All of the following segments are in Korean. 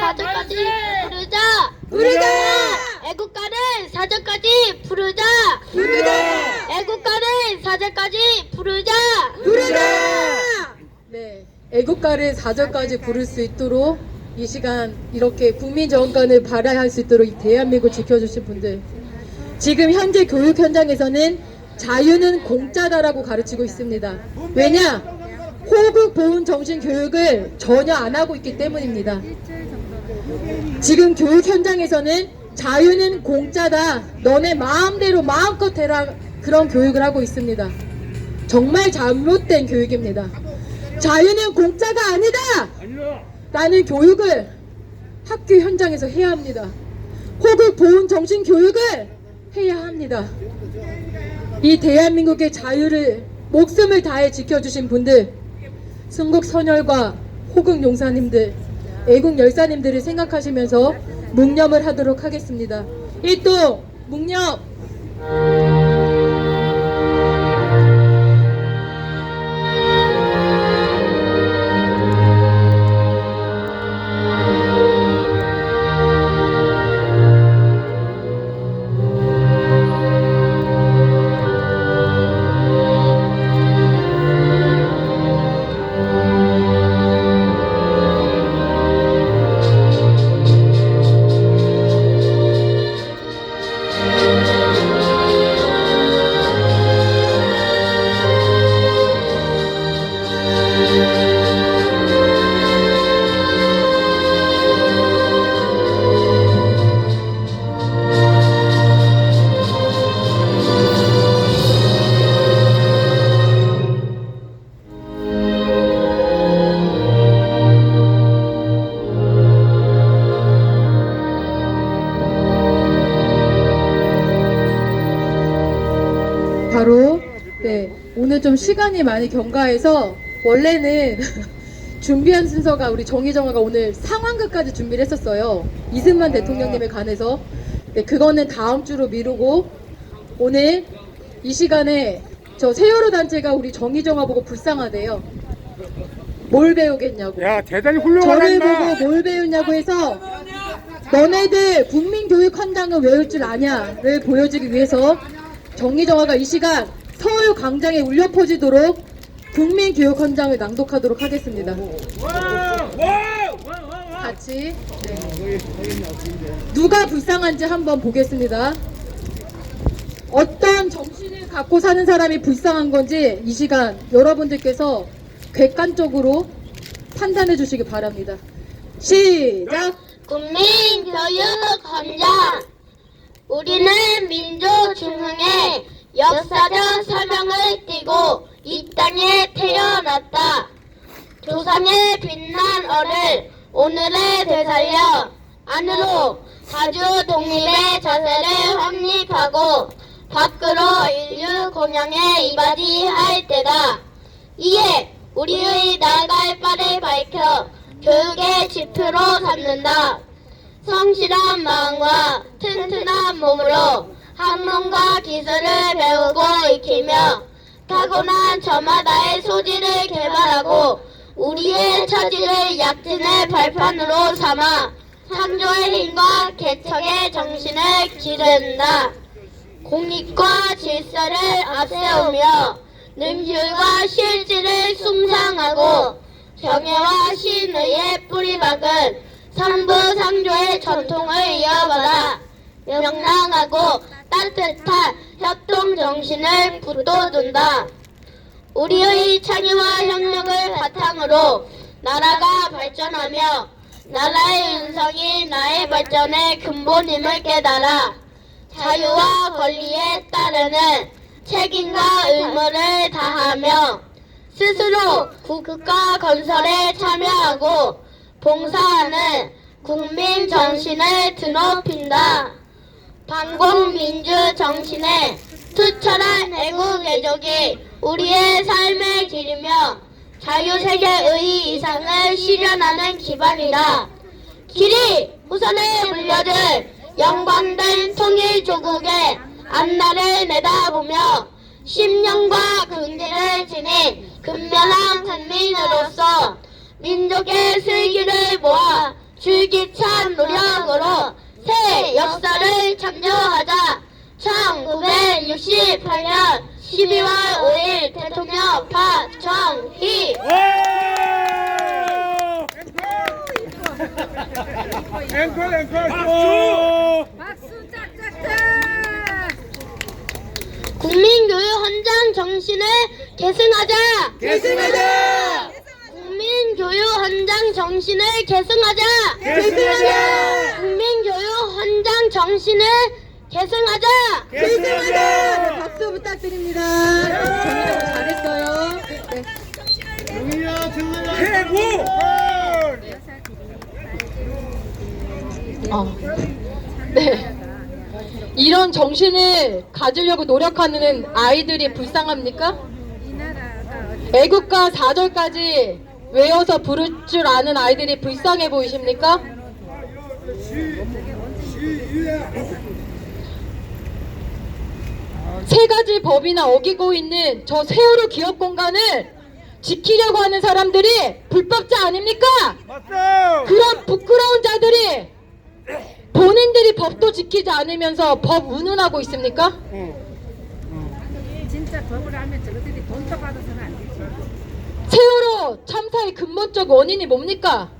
사전까지 부르자. 부르자! 애국가는 사전까지 부르자. 부르자! 애국가는 사전까지 부르자. 부르자! 네, 애국가를 4절까지 부를 수 있도록 이 시간 이렇게 국민정권을 발휘할 수 있도록 이 대한민국 지켜주신 분들, 지금 현재 교육 현장에서는 자유는 공짜다라고 가르치고 있습니다. 왜냐? 호국 보훈 정신 교육을 전혀 안 하고 있기 때문입니다. 지금 교육 현장에서는 자유는 공짜다, 너네 마음대로 마음껏 해라, 그런 교육을 하고 있습니다. 정말 잘못된 교육입니다. 자유는 공짜가 아니다! 라는 교육을 학교 현장에서 해야 합니다. 호국 보훈 정신 교육을 해야 합니다. 이 대한민국의 자유를 목숨을 다해 지켜주신 분들, 순국 선열과 호국 용사님들, 애국 열사님들을 생각하시면서 묵념을 하도록 하겠습니다. 1동 묵념. 바로 오늘 좀 시간이 많이 경과해서 원래는 준비한 순서가 우리 정희정아가 오늘 상황극까지 준비를 했었어요. 이승만 대통령님에 관해서. 그거는 다음 주로 미루고 오늘 이 시간에 저 세월호 단체가 우리 정희정아 보고 불쌍하대요. 뭘 배우겠냐고. 야, 대단히 저를 훌륭하다. 보고 뭘 배우냐고 해서 너네들 국민교육 헌장은 외울 줄 아냐를 보여주기 위해서 정희정아가 이 시간 서울 광장에 울려 퍼지도록 국민교육 헌장을 낭독하도록 하겠습니다. 같이 누가 불쌍한지 한번 보겠습니다. 어떤 정신을 갖고 사는 사람이 불쌍한 건지 이 시간 여러분들께서 객관적으로 판단해 주시기 바랍니다. 시작! 국민교육 헌장. 우리는 민족 중흥의 역사적 사명을 띠고 이 땅에 태어났다. 조상의 빛난 얼을 오늘에 되살려 안으로 자주 독립의 자세를 확립하고 밖으로 인류 공양에 이바지할 때다. 이에 우리의 나아갈 바를 밝혀 교육의 지표로 삼는다. 성실한 마음과 튼튼한 몸으로 학문과 기술을 배우고 익히며 타고난 저마다의 소질을 개발하고 우리의 처지를 약진의 발판으로 삼아 창조의 힘과 개척의 정신을 기른다. 공익과 질서를 앞세우며 능률과 실질을 숭상하고 경애와 신의의 뿌리박은 삼부상조의 전통을 이어받아 명랑하고 따뜻한 협동정신을 붙돋운다. 우리의 창의와 협력을 바탕으로 나라가 발전하며 나라의 운성이 나의 발전의 근본임을 깨달아 자유와 권리에 따르는 책임과 의무를 다하며 스스로 국가 건설에 참여하고 봉사하는 국민 정신을 드높인다. 반공민주 정신에 투철한 애국 애족이 우리의 삶의 길이며 자유세계의 이상을 실현하는 기반이다. 길이 후손에 물려줄 영광된 통일조국의 앞날을 내다보며 심령과 긍지를 지닌 근면한 국민으로서 민족의 슬기를 모아 줄기찬 노력으로 새 역사를 창조하자. 1968년 12월 5일 대통령 박정희. 앵콜 박수 짝짝짝. 국민교육 헌장 정신을 계승하자. 계승하자. 국민교육 헌장 정신을 계승하자. 계승하자. 국민교육 헌장 정신을 계승하자. 계승하자. 네, 박수 부탁드립니다. 정리하고 잘했어요. 최고. 네. 이런 정신을 가지려고 노력하는 아이들이 불쌍합니까? 애국가 4절까지 외워서 부를 줄 아는 아이들이 불쌍해 보이십니까? 세 가지 법이나 어기고 있는 저 세월호 기업 공간을 지키려고 하는 사람들이 불법자 아닙니까? 맞죠. 그런 부끄러운 자들이 본인들이 법도 지키지 않으면서 법 운운하고 있습니까? 진짜 법을 하면 저것들이 돈도 받아서는 안 되지. 세월호 참사의 근본적 원인이 뭡니까?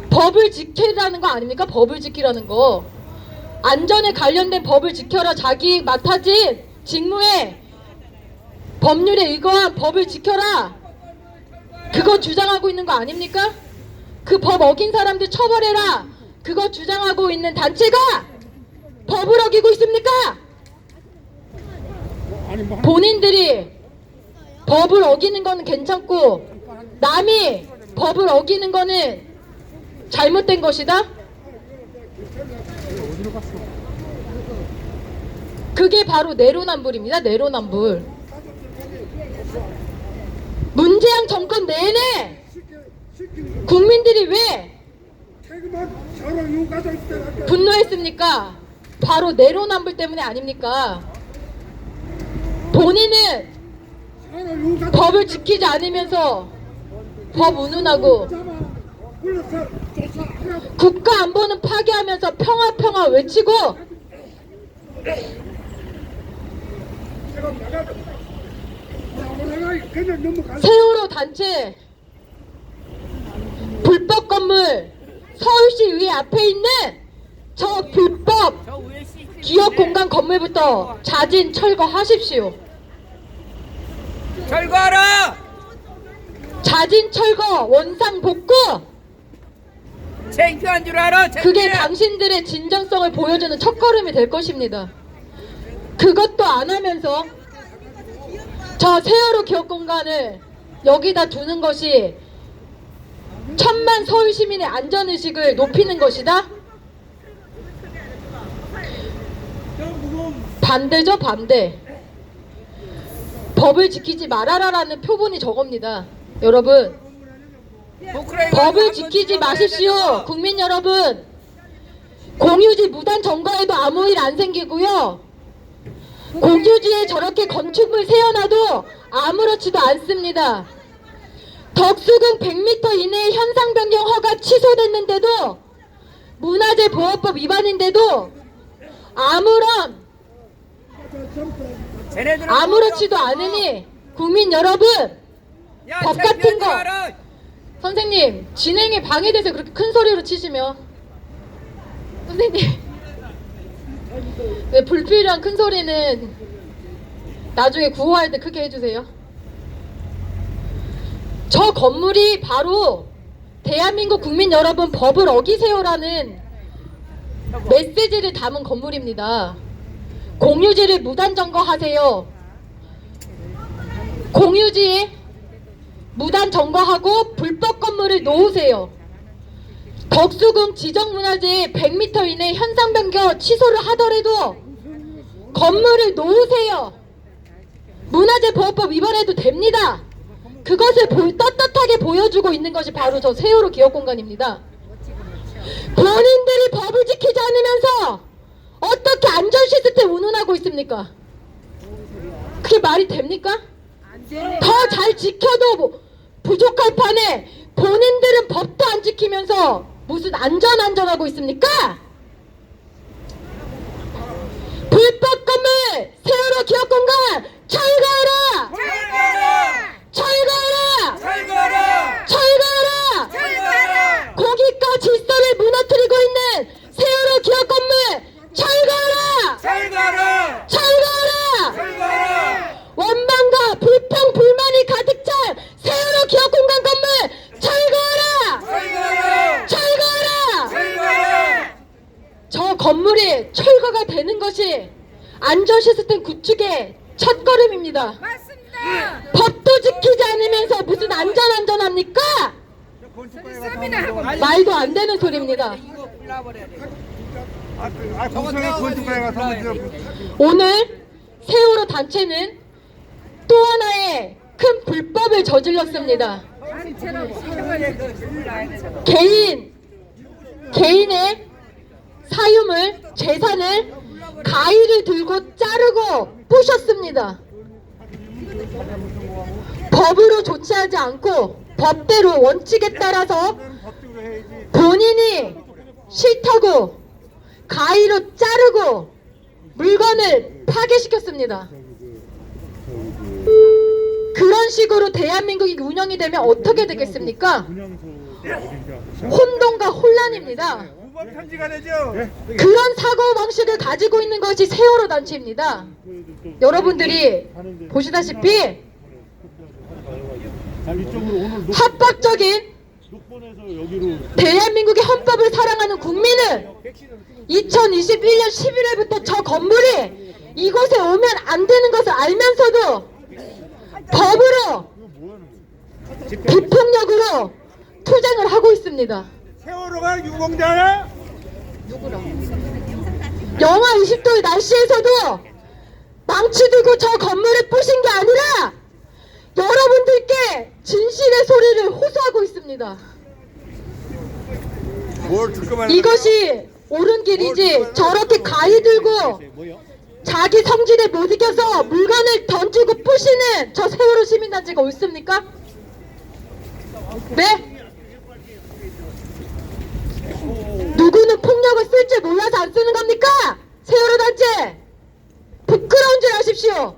법을 지키라는 거 아닙니까? 법을 지키라는 거. 안전에 관련된 법을 지켜라. 자기 맡아진 직무에 법률에 의거한 법을 지켜라. 그거 주장하고 있는 거 아닙니까? 그 법 어긴 사람들 처벌해라. 그거 주장하고 있는 단체가 법을 어기고 있습니까? 본인들이 법을 어기는 거는 괜찮고 남이 법을 어기는 거는 잘못된 것이다? 그게 바로 내로남불입니다. 내로남불. 문재인 정권 내내 국민들이 왜 분노했습니까? 바로 내로남불 때문에 아닙니까? 본인은 법을 지키지 않으면서 법 운운하고 국가 안보는 파괴하면서 평화 외치고 세월호 단체 불법 건물 서울시의회 앞에 있는 저 불법 기업 공간 건물부터 자진 철거하십시오. 철거하라. 자진 철거, 원상 복구. 창피한 줄 알아. 그게 당신들의 진정성을 보여주는 첫걸음이 될 것입니다. 그것도 안 하면서 저 세월호 기업 공간을 여기다 두는 것이 천만 서울 시민의 안전의식을 높이는 것이다? 반대죠, 반대. 법을 지키지 말아라라는 표본이 저겁니다. 여러분, 법을 지키지 마십시오. 국민 여러분, 공유지 무단 점거에도 아무 일 안 생기고요. 공유지에 저렇게 건축물 세워놔도 아무렇지도 않습니다. 덕수궁 100m 이내에 현상 변경 허가 취소됐는데도 문화재 보호법 위반인데도 아무렇지도 않으니 국민 여러분, 법 같은 거 선생님 진행에 방해돼서 그렇게 큰 소리로 치시면 선생님 네, 불필요한 큰 소리는 나중에 구호할 때 크게 해주세요. 저 건물이 바로 대한민국 국민 여러분 법을 어기세요라는 메시지를 담은 건물입니다. 공유지를 무단 점거하세요. 공유지에 무단 점거하고 불법 건물을 놓으세요. 덕수궁 지정문화재 100m 이내 현상 변경 취소를 하더라도 건물을 놓으세요. 문화재 보호법 위반해도 됩니다. 그것을 떳떳하게 보여주고 있는 것이 바로 저 세월호 기업 공간입니다. 본인들이 법을 지키지 않으면서 어떻게 안전 시스템 운운하고 있습니까? 그게 말이 됩니까? 더 잘 지켜도 부족할 판에 본인들은 법도 안 지키면서 무슨 안전하고 있습니까? 불법 건물 세월호 기업공간 철거하라! 철거하라! 철거하라! 고깃가 질서를 무너뜨리고 있는 세월호 기업 건물 철거하라! 철거하라! 원망과 불평 불만이 가득 찬 세월호 기업 공간 건물 철거하라! 철거하라! 저 건물이 철거가 되는 것이 안전시스템 구축의 첫걸음입니다. 맞습니다. 법도 지키지 않으면서 무슨 안전합니까? 서비나 하고 말도 안 되는 소리입니다. 공청회 건축가에 가서 오늘 세월호 단체는 또 하나의 큰 불법을 저질렀습니다. 단체로 시켜버리고 개인의 사유물, 재산을 가위를 들고 자르고 부셨습니다. 법으로 조치하지 않고 법대로 원칙에 따라서 본인이 싫다고 가위로 자르고 물건을 파괴시켰습니다. 그런 식으로 대한민국이 운영이 되면 어떻게 되겠습니까? 혼돈과 혼란입니다. 후보 편지가 되죠. 그런 사고방식을 가지고 있는 것이 세월호 단체입니다. 여러분들이 보시다시피 합법적인 대한민국의 헌법을 사랑하는 국민은 2021년 11월부터 저 건물이 이곳에 오면 안 되는 것을 알면서도 법으로 비폭력으로 투쟁을 하고 있습니다. 세월호가 유공자야? 영하 20도의 날씨에서도 망치 들고 저 건물을 부신 게 아니라 여러분들께 진실의 소리를 호소하고 있습니다. 뭘 특검하는 이것이 옳은 길이지 저렇게 가위 들고 자기 성질에 못 이겨서 물건을 던지고 부시는 저 세월호 시민단체가 옳습니까? 네? 누구는 폭력을 쓸 줄 몰라서 안 쓰는 겁니까? 세월호 단체! 부끄러운 줄 아십시오.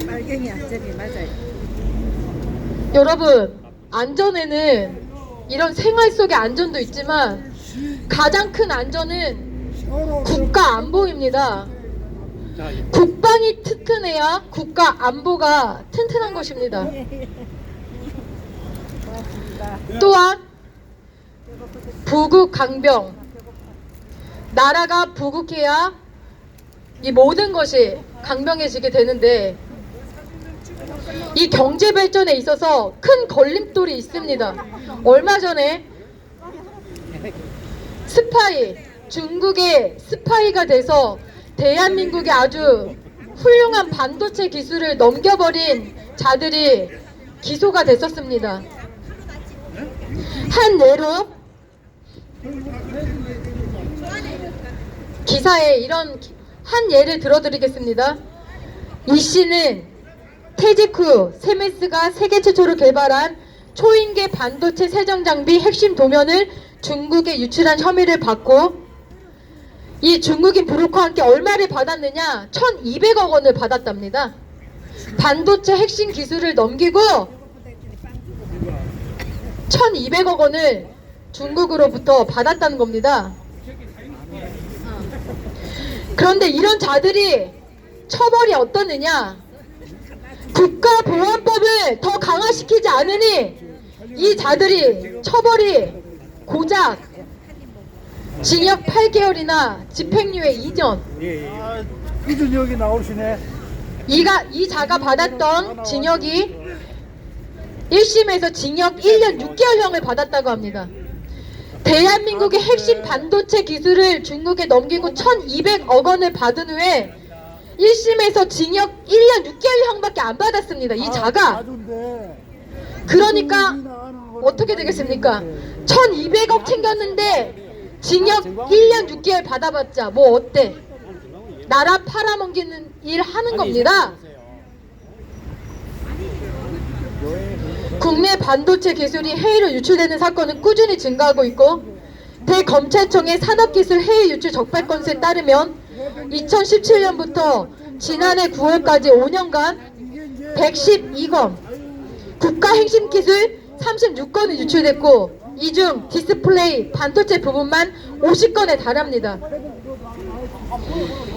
말갱이 안전이 맞아요. 여러분, 안전에는 이런 생활 속의 안전도 있지만 가장 큰 안전은 국가 안보입니다. 국방이 튼튼해야 국가 안보가 튼튼한 것입니다. 또한 부국 강병, 나라가 부국해야 이 모든 것이 강병해지게 되는데 이 경제 발전에 있어서 큰 걸림돌이 있습니다. 얼마 전에 중국의 스파이가 돼서 대한민국의 아주 훌륭한 반도체 기술을 넘겨버린 자들이 기소가 됐었습니다. 한 예로 기사에 이런 한 예를 들어드리겠습니다. 이 씨는 퇴직 후 세메스가 세계 최초로 개발한 초인계 반도체 세정 장비 핵심 도면을 중국에 유출한 혐의를 받고 이 중국인 브로커와 함께 얼마를 받았느냐? 1200억 원을 받았답니다. 반도체 핵심 기술을 넘기고 1200억 원을 중국으로부터 받았다는 겁니다. 그런데 이런 자들이 처벌이 어떻느냐? 국가보안법을 더 강화시키지 않으니 이 자들이 처벌이 고작 징역 8개월이나 집행유예 2년. 이준혁이 나오시네. 이 자가 받았던 징역이 1심에서 징역 1년 6개월형을 받았다고 합니다. 대한민국의 핵심 반도체 기술을 중국에 넘기고 1200억 원을 받은 후에 1심에서 징역 1년 6개월형밖에 안 받았습니다. 이 자가. 그러니까 어떻게 되겠습니까? 1200억 챙겼는데 징역 1년 6개월 받아봤자 뭐 어때? 나라 팔아먹기는 일 하는 겁니다. 국내 반도체 기술이 해외로 유출되는 사건은 꾸준히 증가하고 있고 대검찰청의 산업기술 해외 유출 적발 건수에 따르면 2017년부터 지난해 9월까지 5년간 112건, 국가핵심기술 36건이 유출됐고 이 중 디스플레이, 반도체 부분만 50건에 달합니다.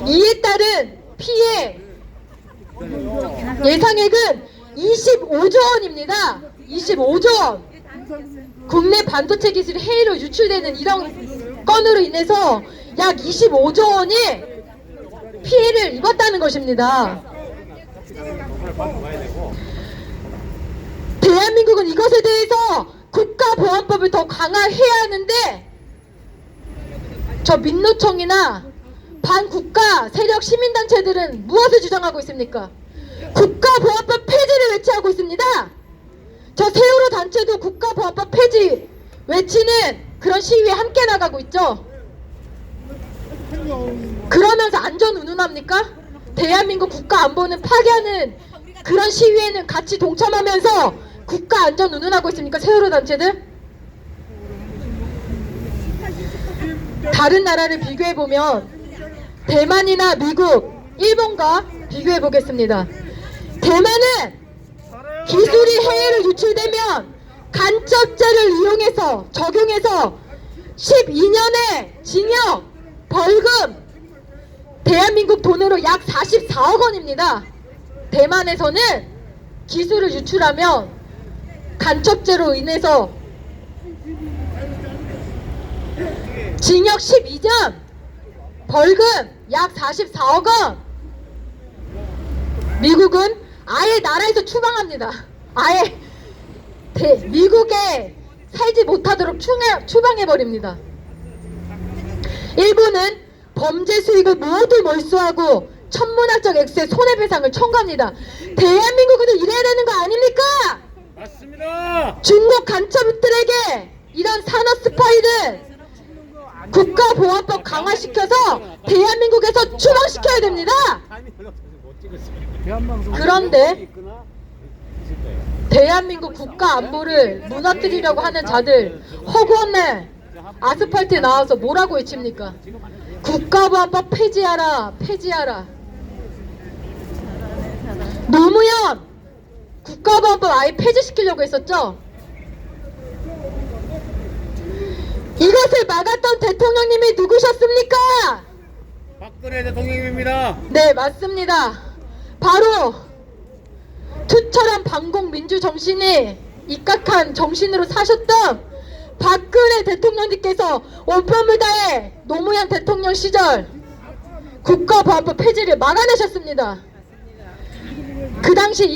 이에 따른 피해 예상액은 25조 원입니다. 25조 원. 국내 반도체 기술이 해외로 유출되는 이런 건으로 인해서 약 25조 원이 피해를 입었다는 것입니다. 대한민국은 이것에 대해서 국가보안법을 더 강화해야 하는데 저 민노총이나 반국가 세력 시민단체들은 무엇을 주장하고 있습니까? 국가보안법 폐지를 외치하고 있습니다. 저 세월호 단체도 국가보안법 폐지 외치는 그런 시위에 함께 나가고 있죠. 그러면서 안전 운운합니까? 대한민국 국가 안보는 파괴하는 그런 시위에는 같이 동참하면서 국가 안전 운운하고 있습니까? 세월호 단체들? 다른 나라를 비교해보면 대만이나 미국, 일본과 비교해보겠습니다. 대만은 기술이 해외로 유출되면 간첩죄를 이용해서 적용해서 12년의 징역, 벌금, 대한민국 돈으로 약 44억 원입니다. 대만에서는 기술을 유출하면 간첩죄로 인해서 징역 12년, 벌금 약 44억 원. 미국은 아예 나라에서 추방합니다. 아예 미국에 살지 못하도록 추방해버립니다. 일본은 범죄 수익을 모두 몰수하고 천문학적 액수의 손해배상을 청구합니다. 대한민국은 이래야 되는 거 아닙니까? 맞습니다. 중국 간첩들에게 이런 산업 스파이를 국가보안법 강화시켜서 대한민국에서 추방시켜야 됩니다. 그런데 대한민국 국가 안보를 무너뜨리려고 하는 자들 허구한 날 아스팔트에 나와서 뭐라고 외칩니까? 국가보안법 폐지하라, 폐지하라. 노무현 국가보안법 아예 폐지시키려고 했었죠? 이것을 막았던 대통령님이 누구셨습니까? 박근혜 대통령입니다. 네, 맞습니다. 바로 투철한 반공민주 정신이 입각한 정신으로 사셨던 박근혜 대통령님께서 온몸을 다해 노무현 대통령 시절 국가보안법 폐지를 막아내셨습니다. 그 당시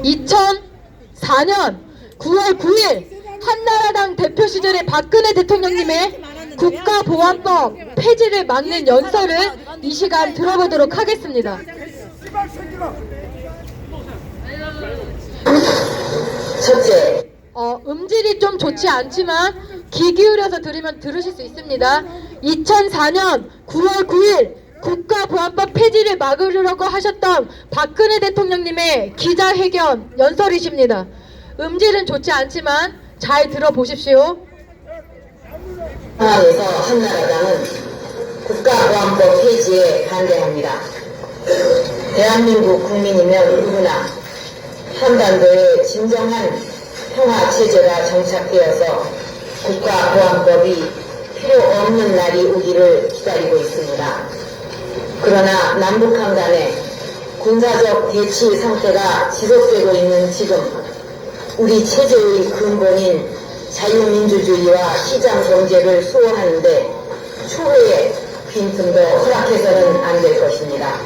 2004년 9월 9일 한나라당 대표 시절의 박근혜 대통령님의 국가보안법 폐지를 막는 연설을 이 시간 들어보도록 하겠습니다. 첫째, 음질이 좀 좋지 않지만 귀 기울여서 들으면 들으실 수 있습니다. 2004년 9월 9일 국가보안법 폐지를 막으려고 하셨던 박근혜 대통령님의 기자회견 연설이십니다. 음질은 좋지 않지만 잘 들어보십시오. 상황에서 한나라당은 국가보안법 폐지에 반대합니다. 대한민국 국민이면 누구나 한반도에 진정한 평화체제가 정착되어서 국가보안법이 필요 없는 날이 오기를 기다리고 있습니다. 그러나 남북한 간에 군사적 대치 상태가 지속되고 있는 지금 우리 체제의 근본인 자유민주주의와 시장경제를 수호하는데 초회의 빈틈도 허락해서는 안 될 것입니다.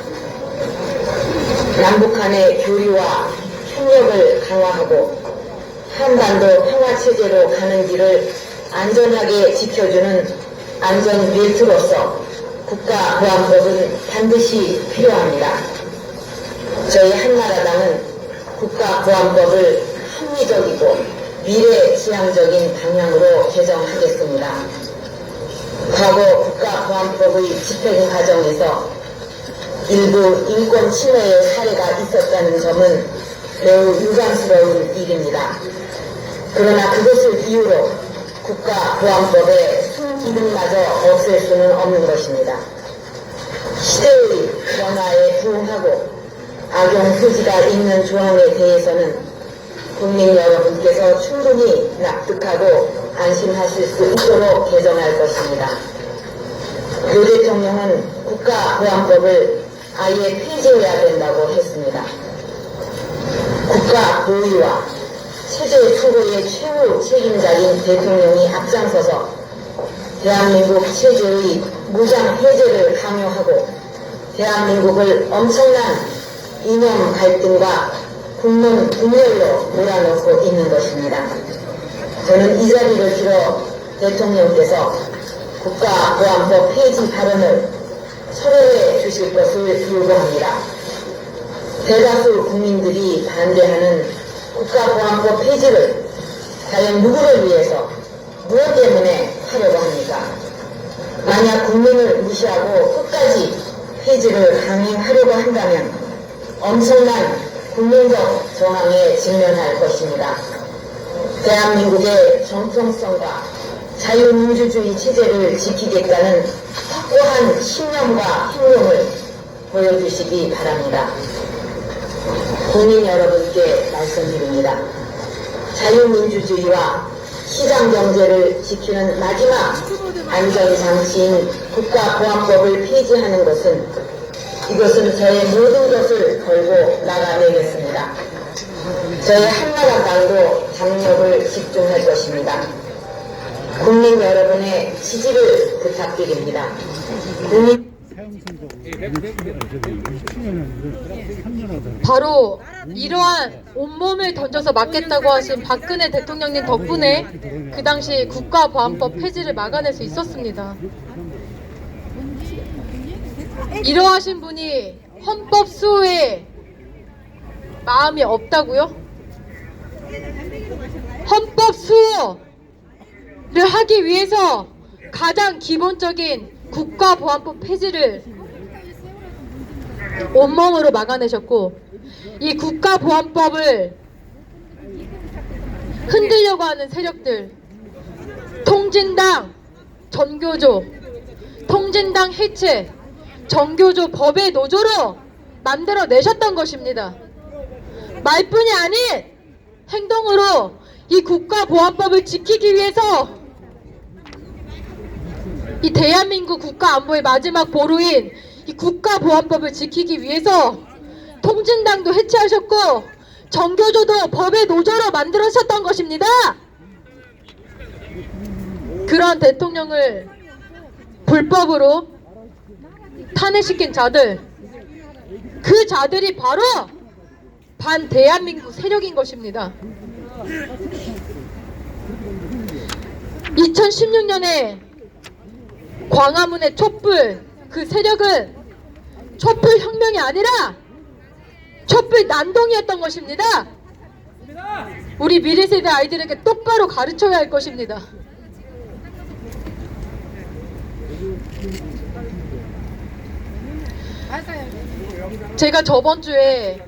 남북한의 교류와 협력을 강화하고 한반도 평화체제로 가는 길을 안전하게 지켜주는 안전벨트로서 국가보안법은 반드시 필요합니다. 저희 한나라당은 국가보안법을 합리적이고 미래지향적인 방향으로 개정하겠습니다. 과거 국가보안법의 집행 과정에서 일부 인권 침해의 사례가 있었다는 점은 매우 유감스러운 일입니다. 그러나 그것을 이유로 국가보안법의 기능마저 없앨 수는 없는 것입니다. 시대의 변화에 부응하고 악용 소지가 있는 조항에 대해서는 국민 여러분께서 충분히 납득하고 안심하실 수 있도록 개정할 것입니다. 교 대통령은 국가보안법을 아예 폐지해야 된다고 했습니다. 국가 보위와 체제 추구의 최후 책임자인 대통령이 앞장서서 대한민국 체제의 무장 해제를 강요하고 대한민국을 엄청난 이념 갈등과 국론 분열로 몰아넣고 있는 것입니다. 저는 이 자리를 빌어 대통령께서 국가보안법 폐지 발언을 철회해 주실 것을 요구합니다. 대다수 국민들이 반대하는 국가보안법 폐지를 과연 누구를 위해서 무엇 때문에 하려고 합니까? 만약 국민을 무시하고 끝까지 폐지를 강행하려고 한다면 엄청난 국민적 저항에 직면할 것입니다. 대한민국의 정통성과 자유민주주의 체제를 지키겠다는 확고한 신념과 행동을 보여주시기 바랍니다. 국민 여러분께 말씀드립니다. 자유민주주의와 시장경제를 지키는 마지막 안전장치인 국가보안법을 폐지하는 이것은 저의 모든 것을 걸고 나가내겠습니다. 저의 한나라 땅으로 장력을 집중할 것입니다. 국민 여러분의 지지를 부탁드립니다. 바로 이러한 온몸을 던져서 맞겠다고 하신 박근혜 대통령님 덕분에 그 당시 국가보안법 폐지를 막아낼 수 있었습니다. 이러하신 분이 헌법 수호에 마음이 없다고요? 헌법 수호를 하기 위해서 가장 기본적인 국가보안법 폐지를 온몸으로 막아내셨고, 이 국가보안법을 흔들려고 하는 세력들, 통진당, 전교조, 통진당 해체, 전교조 법의 노조로 만들어내셨던 것입니다. 말뿐이 아닌 행동으로 이 국가보안법을 지키기 위해서 이 대한민국 국가 안보의 마지막 보루인 이 국가보안법을 지키기 위해서 통진당도 해체하셨고 전교조도 법의 노조로 만들어셨던 것입니다. 그런 대통령을 불법으로 탄핵시킨 자들, 그 자들이 바로 반대한민국 세력인 것입니다. 2016년에 광화문의 촛불, 그 세력은 촛불 혁명이 아니라 촛불 난동이었던 것입니다. 우리 미래세대 아이들에게 똑바로 가르쳐야 할 것입니다. 제가 저번 주에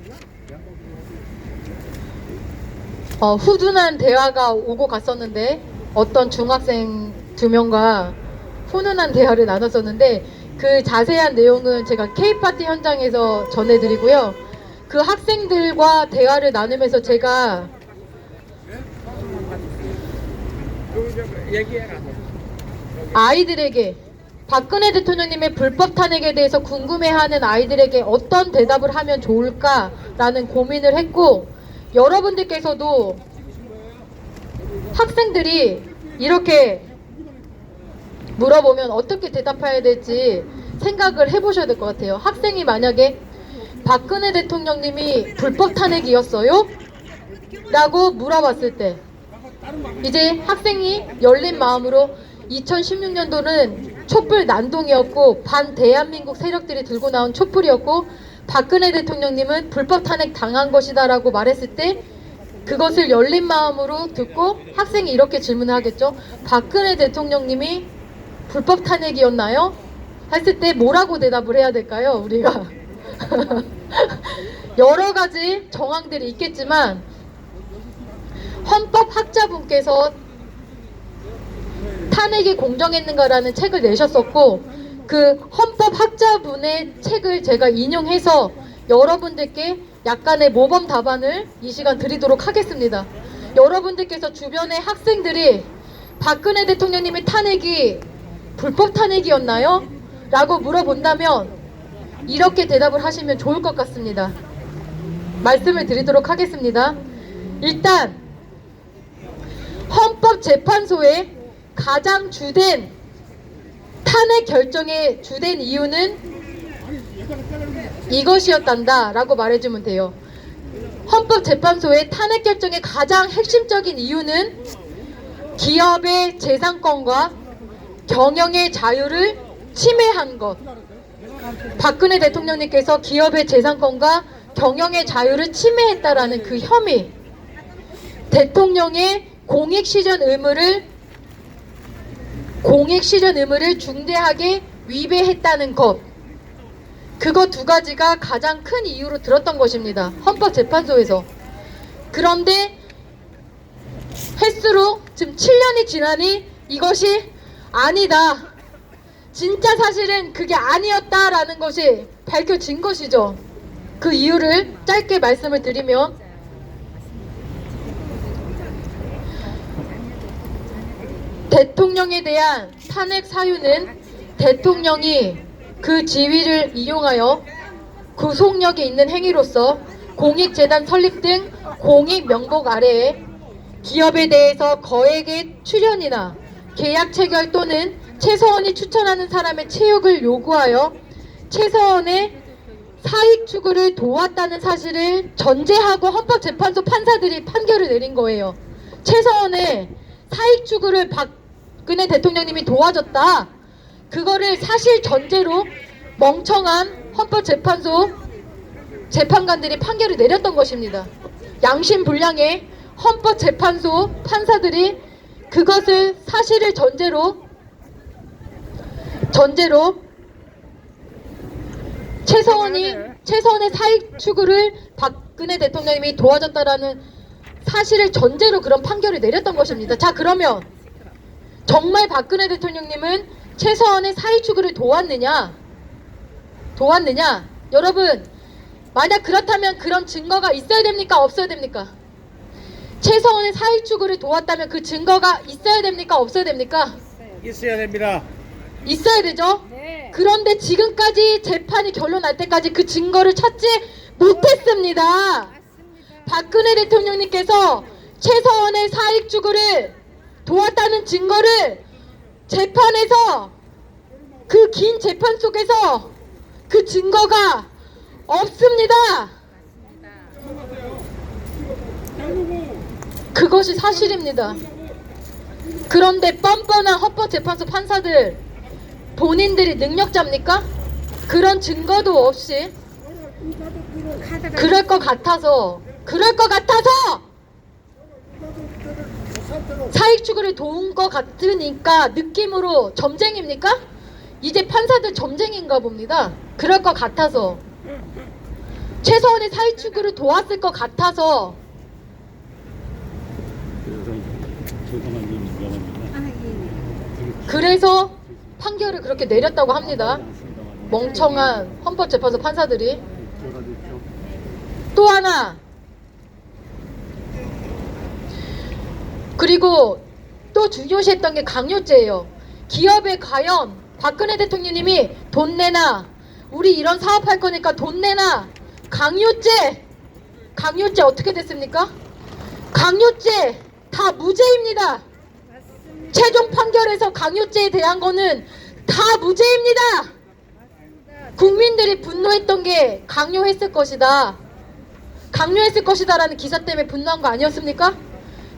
후둔한 대화가 오고 갔었는데, 어떤 중학생 2명과 훈훈한 대화를 나눴었는데, 그 자세한 내용은 제가 K파티 현장에서 전해드리고요. 그 학생들과 대화를 나누면서 제가 아이들에게, 박근혜 대통령님의 불법 탄핵에 대해서 궁금해하는 아이들에게 어떤 대답을 하면 좋을까라는 고민을 했고, 여러분들께서도 학생들이 이렇게 물어보면 어떻게 대답해야 될지 생각을 해보셔야 될 것 같아요. 학생이 만약에 박근혜 대통령님이 불법 탄핵이었어요? 라고 물어봤을 때, 이제 학생이 열린 마음으로 2016년도는 촛불 난동이었고 반대한민국 세력들이 들고 나온 촛불이었고 박근혜 대통령님은 불법 탄핵 당한 것이다 라고 말했을 때, 그것을 열린 마음으로 듣고 학생이 이렇게 질문을 하겠죠. 박근혜 대통령님이 불법 탄핵이었나요? 했을 때 뭐라고 대답을 해야 될까요? 우리가 여러 가지 정황들이 있겠지만 헌법학자분께서 탄핵이 공정했는가라는 책을 내셨었고, 그 헌법학자분의 책을 제가 인용해서 여러분들께 약간의 모범 답안을 이 시간 드리도록 하겠습니다. 여러분들께서 주변의 학생들이 박근혜 대통령님의 탄핵이 불법 탄핵이었나요? 라고 물어본다면 이렇게 대답을 하시면 좋을 것 같습니다. 말씀을 드리도록 하겠습니다. 일단 헌법재판소의 가장 주된 탄핵 결정의 주된 이유는 이것이었단다 라고 말해주면 돼요. 헌법재판소의 탄핵 결정의 가장 핵심적인 이유는 기업의 재산권과 경영의 자유를 침해한 것. 박근혜 대통령님께서 기업의 재산권과 경영의 자유를 침해했다라는 그 혐의, 대통령의 공익실현 의무를 중대하게 위배했다는 것, 그거 두 가지가 가장 큰 이유로 들었던 것입니다. 헌법재판소에서. 그런데 횟수로 지금 7년이 지나니 이것이 아니다, 진짜 사실은 그게 아니었다라는 것이 밝혀진 것이죠. 그 이유를 짧게 말씀을 드리면, 대통령에 대한 탄핵 사유는 대통령이 그 지위를 이용하여 구속력이 있는 행위로서 공익재단 설립 등 공익 명목 아래에 기업에 대해서 거액의 출연이나 계약 체결 또는 최서원이 추천하는 사람의 채용을 요구하여 최서원의 사익 추구를 도왔다는 사실을 전제하고 헌법재판소 판사들이 판결을 내린 거예요. 최서원의 사익 추구를 박근혜 대통령님이 도와줬다, 그거를 사실 전제로 멍청한 헌법재판소 재판관들이 판결을 내렸던 것입니다. 양심불량의 헌법재판소 판사들이 그것을 사실을 전제로 최서원의 사익 추구를 박근혜 대통령님이 도와줬다라는 사실을 전제로 그런 판결을 내렸던 것입니다. 자, 그러면 정말 박근혜 대통령님은 최서원의 사익 추구를 도왔느냐? 여러분, 만약 그렇다면 그런 증거가 있어야 됩니까? 없어야 됩니까? 최서원의 사익 추구를 도왔다면 그 증거가 있어야 됩니까? 없어야 됩니까? 있어야 됩니다. 있어야 되죠? 네. 그런데 지금까지 재판이 결론날 때까지 그 증거를 찾지 못했습니다. 맞습니다. 박근혜 대통령님께서 최서원의 사익 추구를 도왔다는 증거를 재판에서, 그 긴 재판 속에서 그 증거가 없습니다. 그것이 사실입니다. 그런데 뻔뻔한 헌법재판소 판사들, 본인들이 능력자입니까? 그런 증거도 없이 그럴 것 같아서 사익 추구를 도운 것 같으니까 느낌으로 점쟁입니까? 이제 판사들 점쟁인가 봅니다. 그럴 것 같아서, 최서원의 사익 추구를 도왔을 것 같아서. 그래서 판결을 그렇게 내렸다고 합니다. 멍청한 헌법재판소 판사들이. 또 하나, 그리고 또 중요시했던 게 강요죄예요. 기업에 과연 박근혜 대통령님이 돈 내놔, 우리 이런 사업할 거니까 돈 내놔, 강요죄 어떻게 됐습니까? 강요죄 다 무죄입니다. 최종 판결에서 강요죄에 대한 거는 다 무죄입니다. 국민들이 분노했던 게 강요했을 것이다라는 기사 때문에 분노한 거 아니었습니까?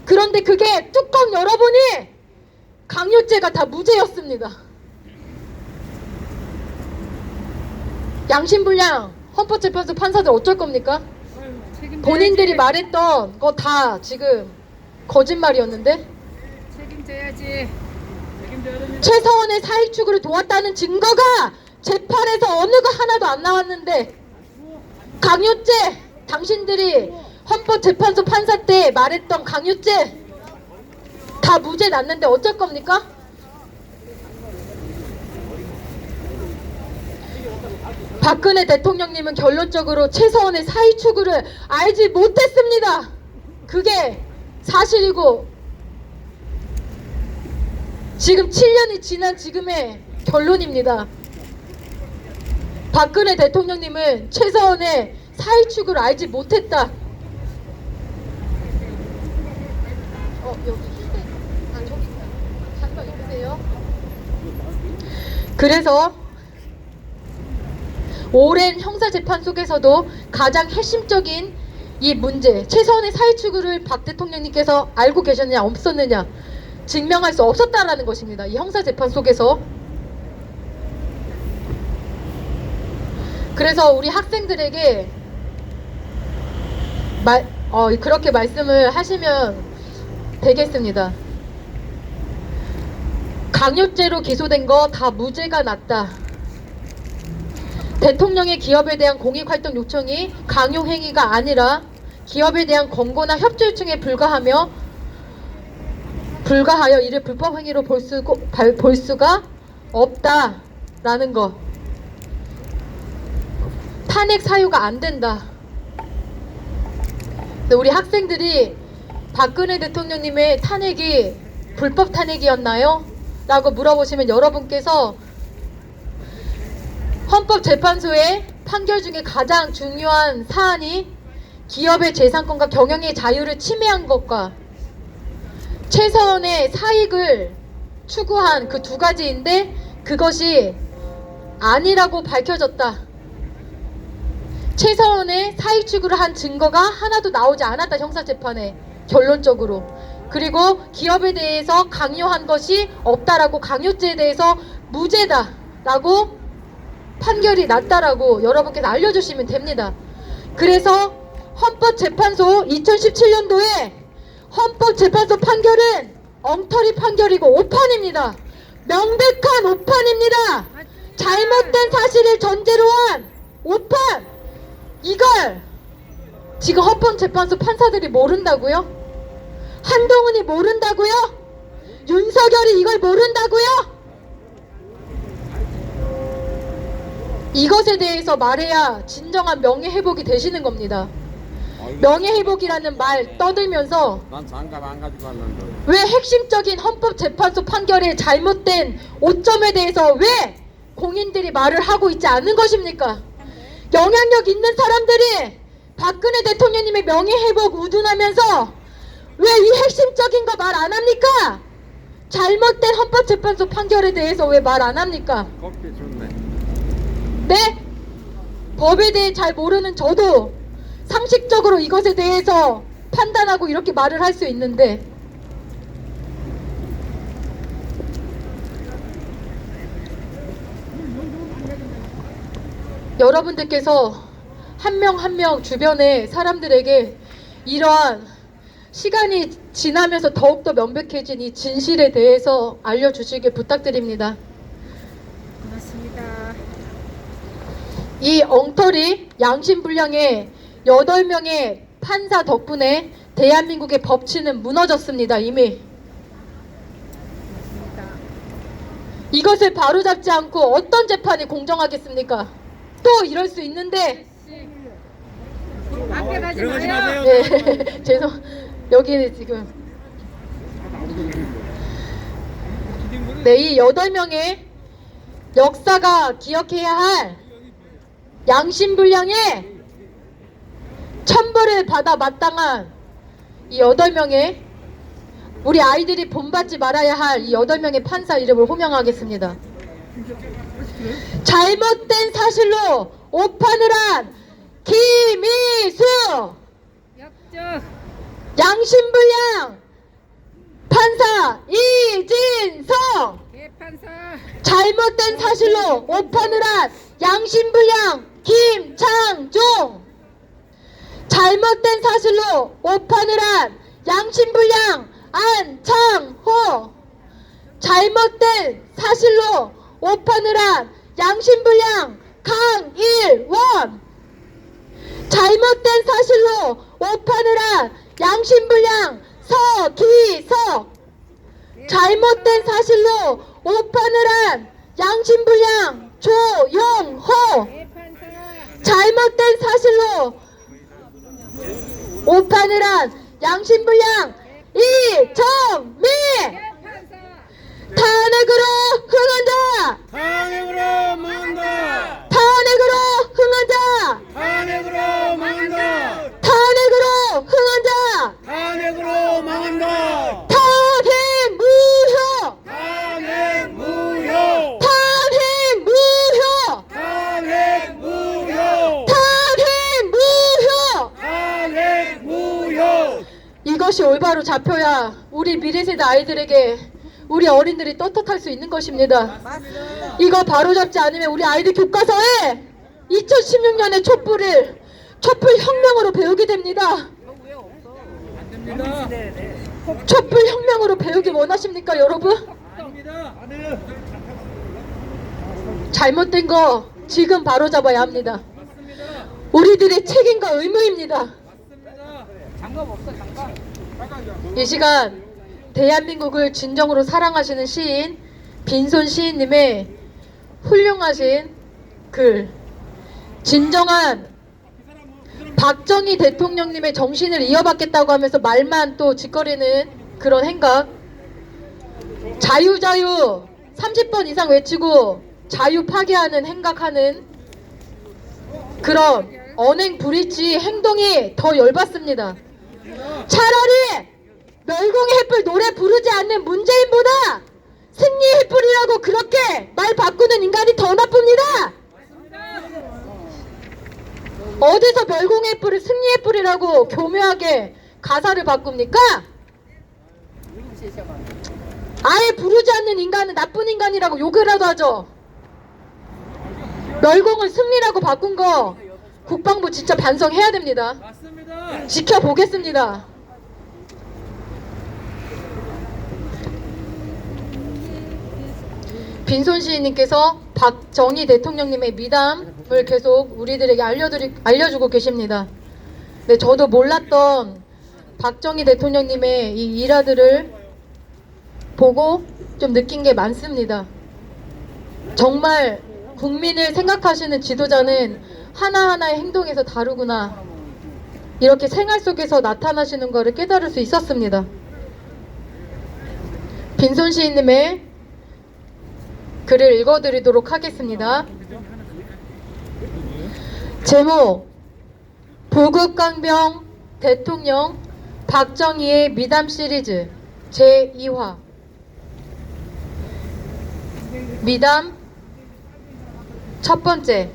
그런데 그게 뚜껑 열어보니 강요죄가 다 무죄였습니다. 양심불량 헌법재판소 판사들 어쩔 겁니까? 본인들이 말했던 거 다 지금 거짓말이었는데? 책임져야지. 최서원의 사익 추구를 도왔다는 증거가 재판에서 어느 거 하나도 안 나왔는데 강요죄 당신들이 헌법재판소 판사 때 말했던 강요죄 다 무죄 났는데 어쩔 겁니까? 박근혜 대통령님은 결론적으로 최서원의 사의 추구를 알지 못했습니다. 그게 사실이고 지금 7년이 지난 지금의 결론입니다. 박근혜 대통령님은 최서원의 사의 추구를 알지 못했다. 여기 저기 잠깐 입으세요. 그래서 오랜 형사재판 속에서도 가장 핵심적인 이 문제, 최서원의 사의 추구를 박 대통령님께서 알고 계셨느냐 없었느냐 증명할 수 없었다라는 것입니다. 이 형사재판 속에서. 그래서 우리 학생들에게 그렇게 말씀을 하시면 되겠습니다. 강요죄로 기소된 거 다 무죄가 났다. 대통령의 기업에 대한 공익활동 요청이 강요행위가 아니라 기업에 대한 권고나 협조 요청에 불과하여 이를 불법행위로 볼 수가 없다라는 것. 탄핵 사유가 안 된다. 우리 학생들이 박근혜 대통령님의 탄핵이 불법 탄핵이었나요? 라고 물어보시면 여러분께서 헌법재판소의 판결 중에 가장 중요한 사안이 기업의 재산권과 경영의 자유를 침해한 것과 최서원의 사익을 추구한 그 두 가지인데 그것이 아니라고 밝혀졌다. 최서원의 사익 추구를 한 증거가 하나도 나오지 않았다. 형사재판에 결론적으로. 그리고 기업에 대해서 강요한 것이 없다라고 강요죄에 대해서 무죄다라고 판결이 났다라고 여러분께서 알려주시면 됩니다. 그래서 헌법재판소 2017년도에 헌법재판소 판결은 엉터리 판결이고 오판입니다. 명백한 오판입니다. 잘못된 사실을 전제로 한 오판. 이걸 지금 헌법재판소 판사들이 모른다고요? 한동훈이 모른다고요? 윤석열이 이걸 모른다고요? 이것에 대해서 말해야 진정한 명예회복이 되시는 겁니다. 명예회복이라는 말 떠들면서 난 장갑 안 가지고 왔는데. 왜 핵심적인 헌법재판소 판결의 잘못된 오점에 대해서 왜 공인들이 말을 하고 있지 않은 것입니까? 영향력 있는 사람들이 박근혜 대통령님의 명예회복 우둔하면서 왜 이 핵심적인 거 말 안 합니까? 잘못된 헌법재판소 판결에 대해서 왜 말 안 합니까? 껍질 좋네. 네? 법에 대해 잘 모르는 저도 상식적으로 이것에 대해서 판단하고 이렇게 말을 할 수 있는데 여러분들께서 한 명 한 명 주변의 사람들에게 이러한 시간이 지나면서 더욱더 명백해진 이 진실에 대해서 알려주시길 부탁드립니다. 고맙습니다. 이 엉터리 양심불량의 8명의 판사 덕분에 대한민국의 법치는 무너졌습니다. 이미. 이것을 바로잡지 않고 어떤 재판이 공정하겠습니까? 또 이럴 수 있는데 밖에 가지 들어가지 마요. 마세요. 네, 여기는 지금 네, 이 8명의 역사가 기억해야 할 양심불량의 천벌을 받아 마땅한 이 8명의 우리 아이들이 본받지 말아야 할 이 8명의 판사 이름을 호명하겠습니다. 잘못된 사실로 오판을 한 김희수 역적 양심불량 판사 이진성 개판사 잘못된 사실로 오판을 한 양심불량 김창종 잘못된 사실로 오판을 한 양심불량 안창호 잘못된 사실로 오판을 한 양심불량 강일원 잘못된 사실로 오판을 한 양심불량 서기석, 잘못된 사실로 오판을 한 양심불량 조용호, 잘못된 사실로 오판을 한 양심불량 이정미, 탄핵으로 흥한 자, 탄핵으로 망한다! 탄핵으로 흥한 자, 탄핵으로 망한다! 탄핵으로 흥한 자, 탄핵으로 망한다! 탄핵 무효, 탄핵 무효! 탄핵 무효, 탄핵 무효! 탄핵 무효. 탄핵 무효! 이것이 올바로 잡혀야 우리 미래세대 아이들에게, 우리 어린들이 떳떳할 수 있는 것입니다. 이거 바로잡지 않으면 우리 아이들 교과서에 2016년에 촛불 혁명으로 배우게 됩니다. 촛불 혁명으로 배우기 원하십니까, 여러분? 잘못된 거 지금 바로잡아야 합니다. 우리들의 책임과 의무입니다. 이 시간 대한민국을 진정으로 사랑하시는 시인 빈손 시인님의 훌륭하신 글, 진정한 박정희 대통령님의 정신을 이어받겠다고 하면서 말만 또 짓거리는 그런 행각, 자유 30번 이상 외치고 자유 파괴하는 행각하는 그런 언행 불일치 행동이 더 열받습니다. 차라리 멸공의 횃불 노래 부르지 않는 문재인보다 승리의 횃불이라고 그렇게 말 바꾸는 인간이 더 나쁩니다. 어디서 멸공의 횃불을 승리의 횃불이라고 교묘하게 가사를 바꿉니까? 아예 부르지 않는 인간은 나쁜 인간이라고 욕이라도 하죠. 멸공을 승리라고 바꾼 거 국방부 진짜 반성해야 됩니다. 지켜보겠습니다. 빈손 시인님께서 박정희 대통령님의 미담을 계속 우리들에게 알려주고 계십니다. 네, 저도 몰랐던 박정희 대통령님의 이 일화들을 보고 좀 느낀 게 많습니다. 정말 국민을 생각하시는 지도자는 하나하나의 행동에서 다르구나, 이렇게 생활 속에서 나타나시는 것을 깨달을 수 있었습니다. 빈손 시인님의 글을 읽어드리도록 하겠습니다. 제목: 부국강병 대통령 박정희의 미담 시리즈 제2화. 미담 첫 번째.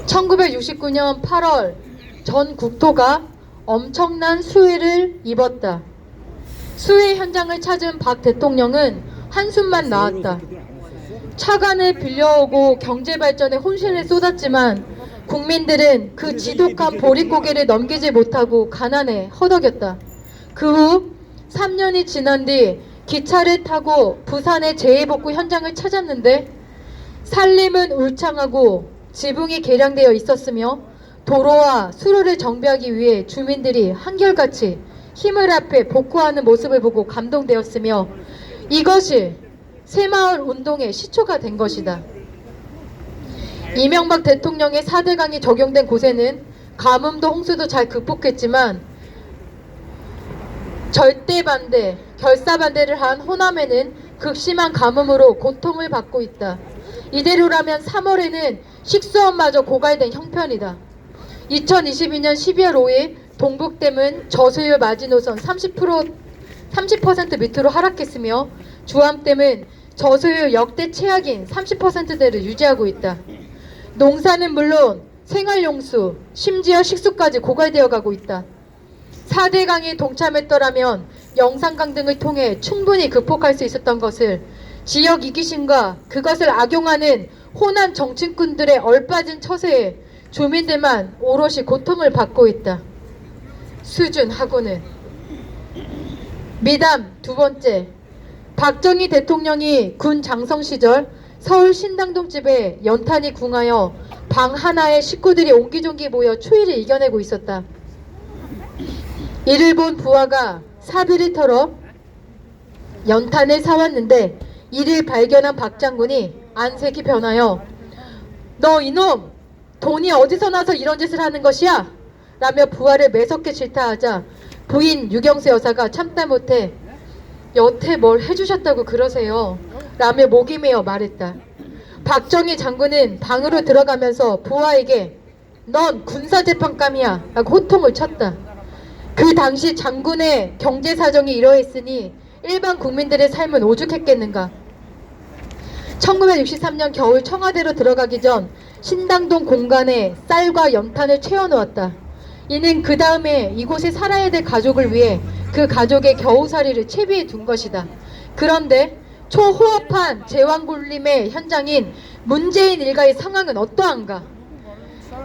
1969년 8월 전 국토가 엄청난 수해를 입었다. 수해 현장을 찾은 박 대통령은 한숨만 나왔다. 차관을 빌려오고 경제발전에 혼신을 쏟았지만 국민들은 그 지독한 보릿고개를 넘기지 못하고 가난에 허덕였다. 그 후 3년이 지난 뒤 기차를 타고 부산의 재해복구 현장을 찾았는데 산림은 울창하고 지붕이 개량되어 있었으며 도로와 수로를 정비하기 위해 주민들이 한결같이 힘을 합해 복구하는 모습을 보고 감동되었으며 이것이 새마을 운동의 시초가 된 것이다. 이명박 대통령의 4대강이 적용된 곳에는 가뭄도 홍수도 잘 극복했지만 결사반대를 한 호남에는 극심한 가뭄으로 고통을 받고 있다. 이대로라면 3월에는 식수원마저 고갈된 형편이다. 2022년 12월 5일 동북댐은 저수율 마지노선 30% 밑으로 하락했으며 주암댐은 저수율 역대 최악인 30%대를 유지하고 있다. 농사는 물론 생활용수, 심지어 식수까지 고갈되어 가고 있다. 4대강에 동참했더라면 영산강 등을 통해 충분히 극복할 수 있었던 것을 지역 이기심과 그것을 악용하는 호남 정치꾼들의 얼빠진 처세에 주민들만 오롯이 고통을 받고 있다. 수준하고는. 미담 두 번째. 박정희 대통령이 군 장성 시절 서울 신당동 집에 연탄이 궁하여 방 하나에 식구들이 옹기종기 모여 추위를 이겨내고 있었다. 이를 본 부하가 사비를 털어 연탄을 사왔는데 이를 발견한 박 장군이 안색이 변하여 너 이놈 돈이 어디서 나서 이런 짓을 하는 것이야? 라며 부하를 매섭게 질타하자 부인 유경수 여사가 참다 못해 여태 뭘 해주셨다고 그러세요? 라며 목이 메어 말했다. 박정희 장군은 방으로 들어가면서 부하에게 넌 군사재판감이야 라고 호통을 쳤다. 그 당시 장군의 경제사정이 이러했으니 일반 국민들의 삶은 오죽했겠는가. 1963년 겨울 청와대로 들어가기 전 신당동 공간에 쌀과 연탄을 채워놓았다. 이는 그 다음에 이곳에 살아야 될 가족을 위해 그 가족의 겨우살이를 채비해 둔 것이다. 그런데 초호흡한 제왕굴림의 현장인 문재인 일가의 상황은 어떠한가?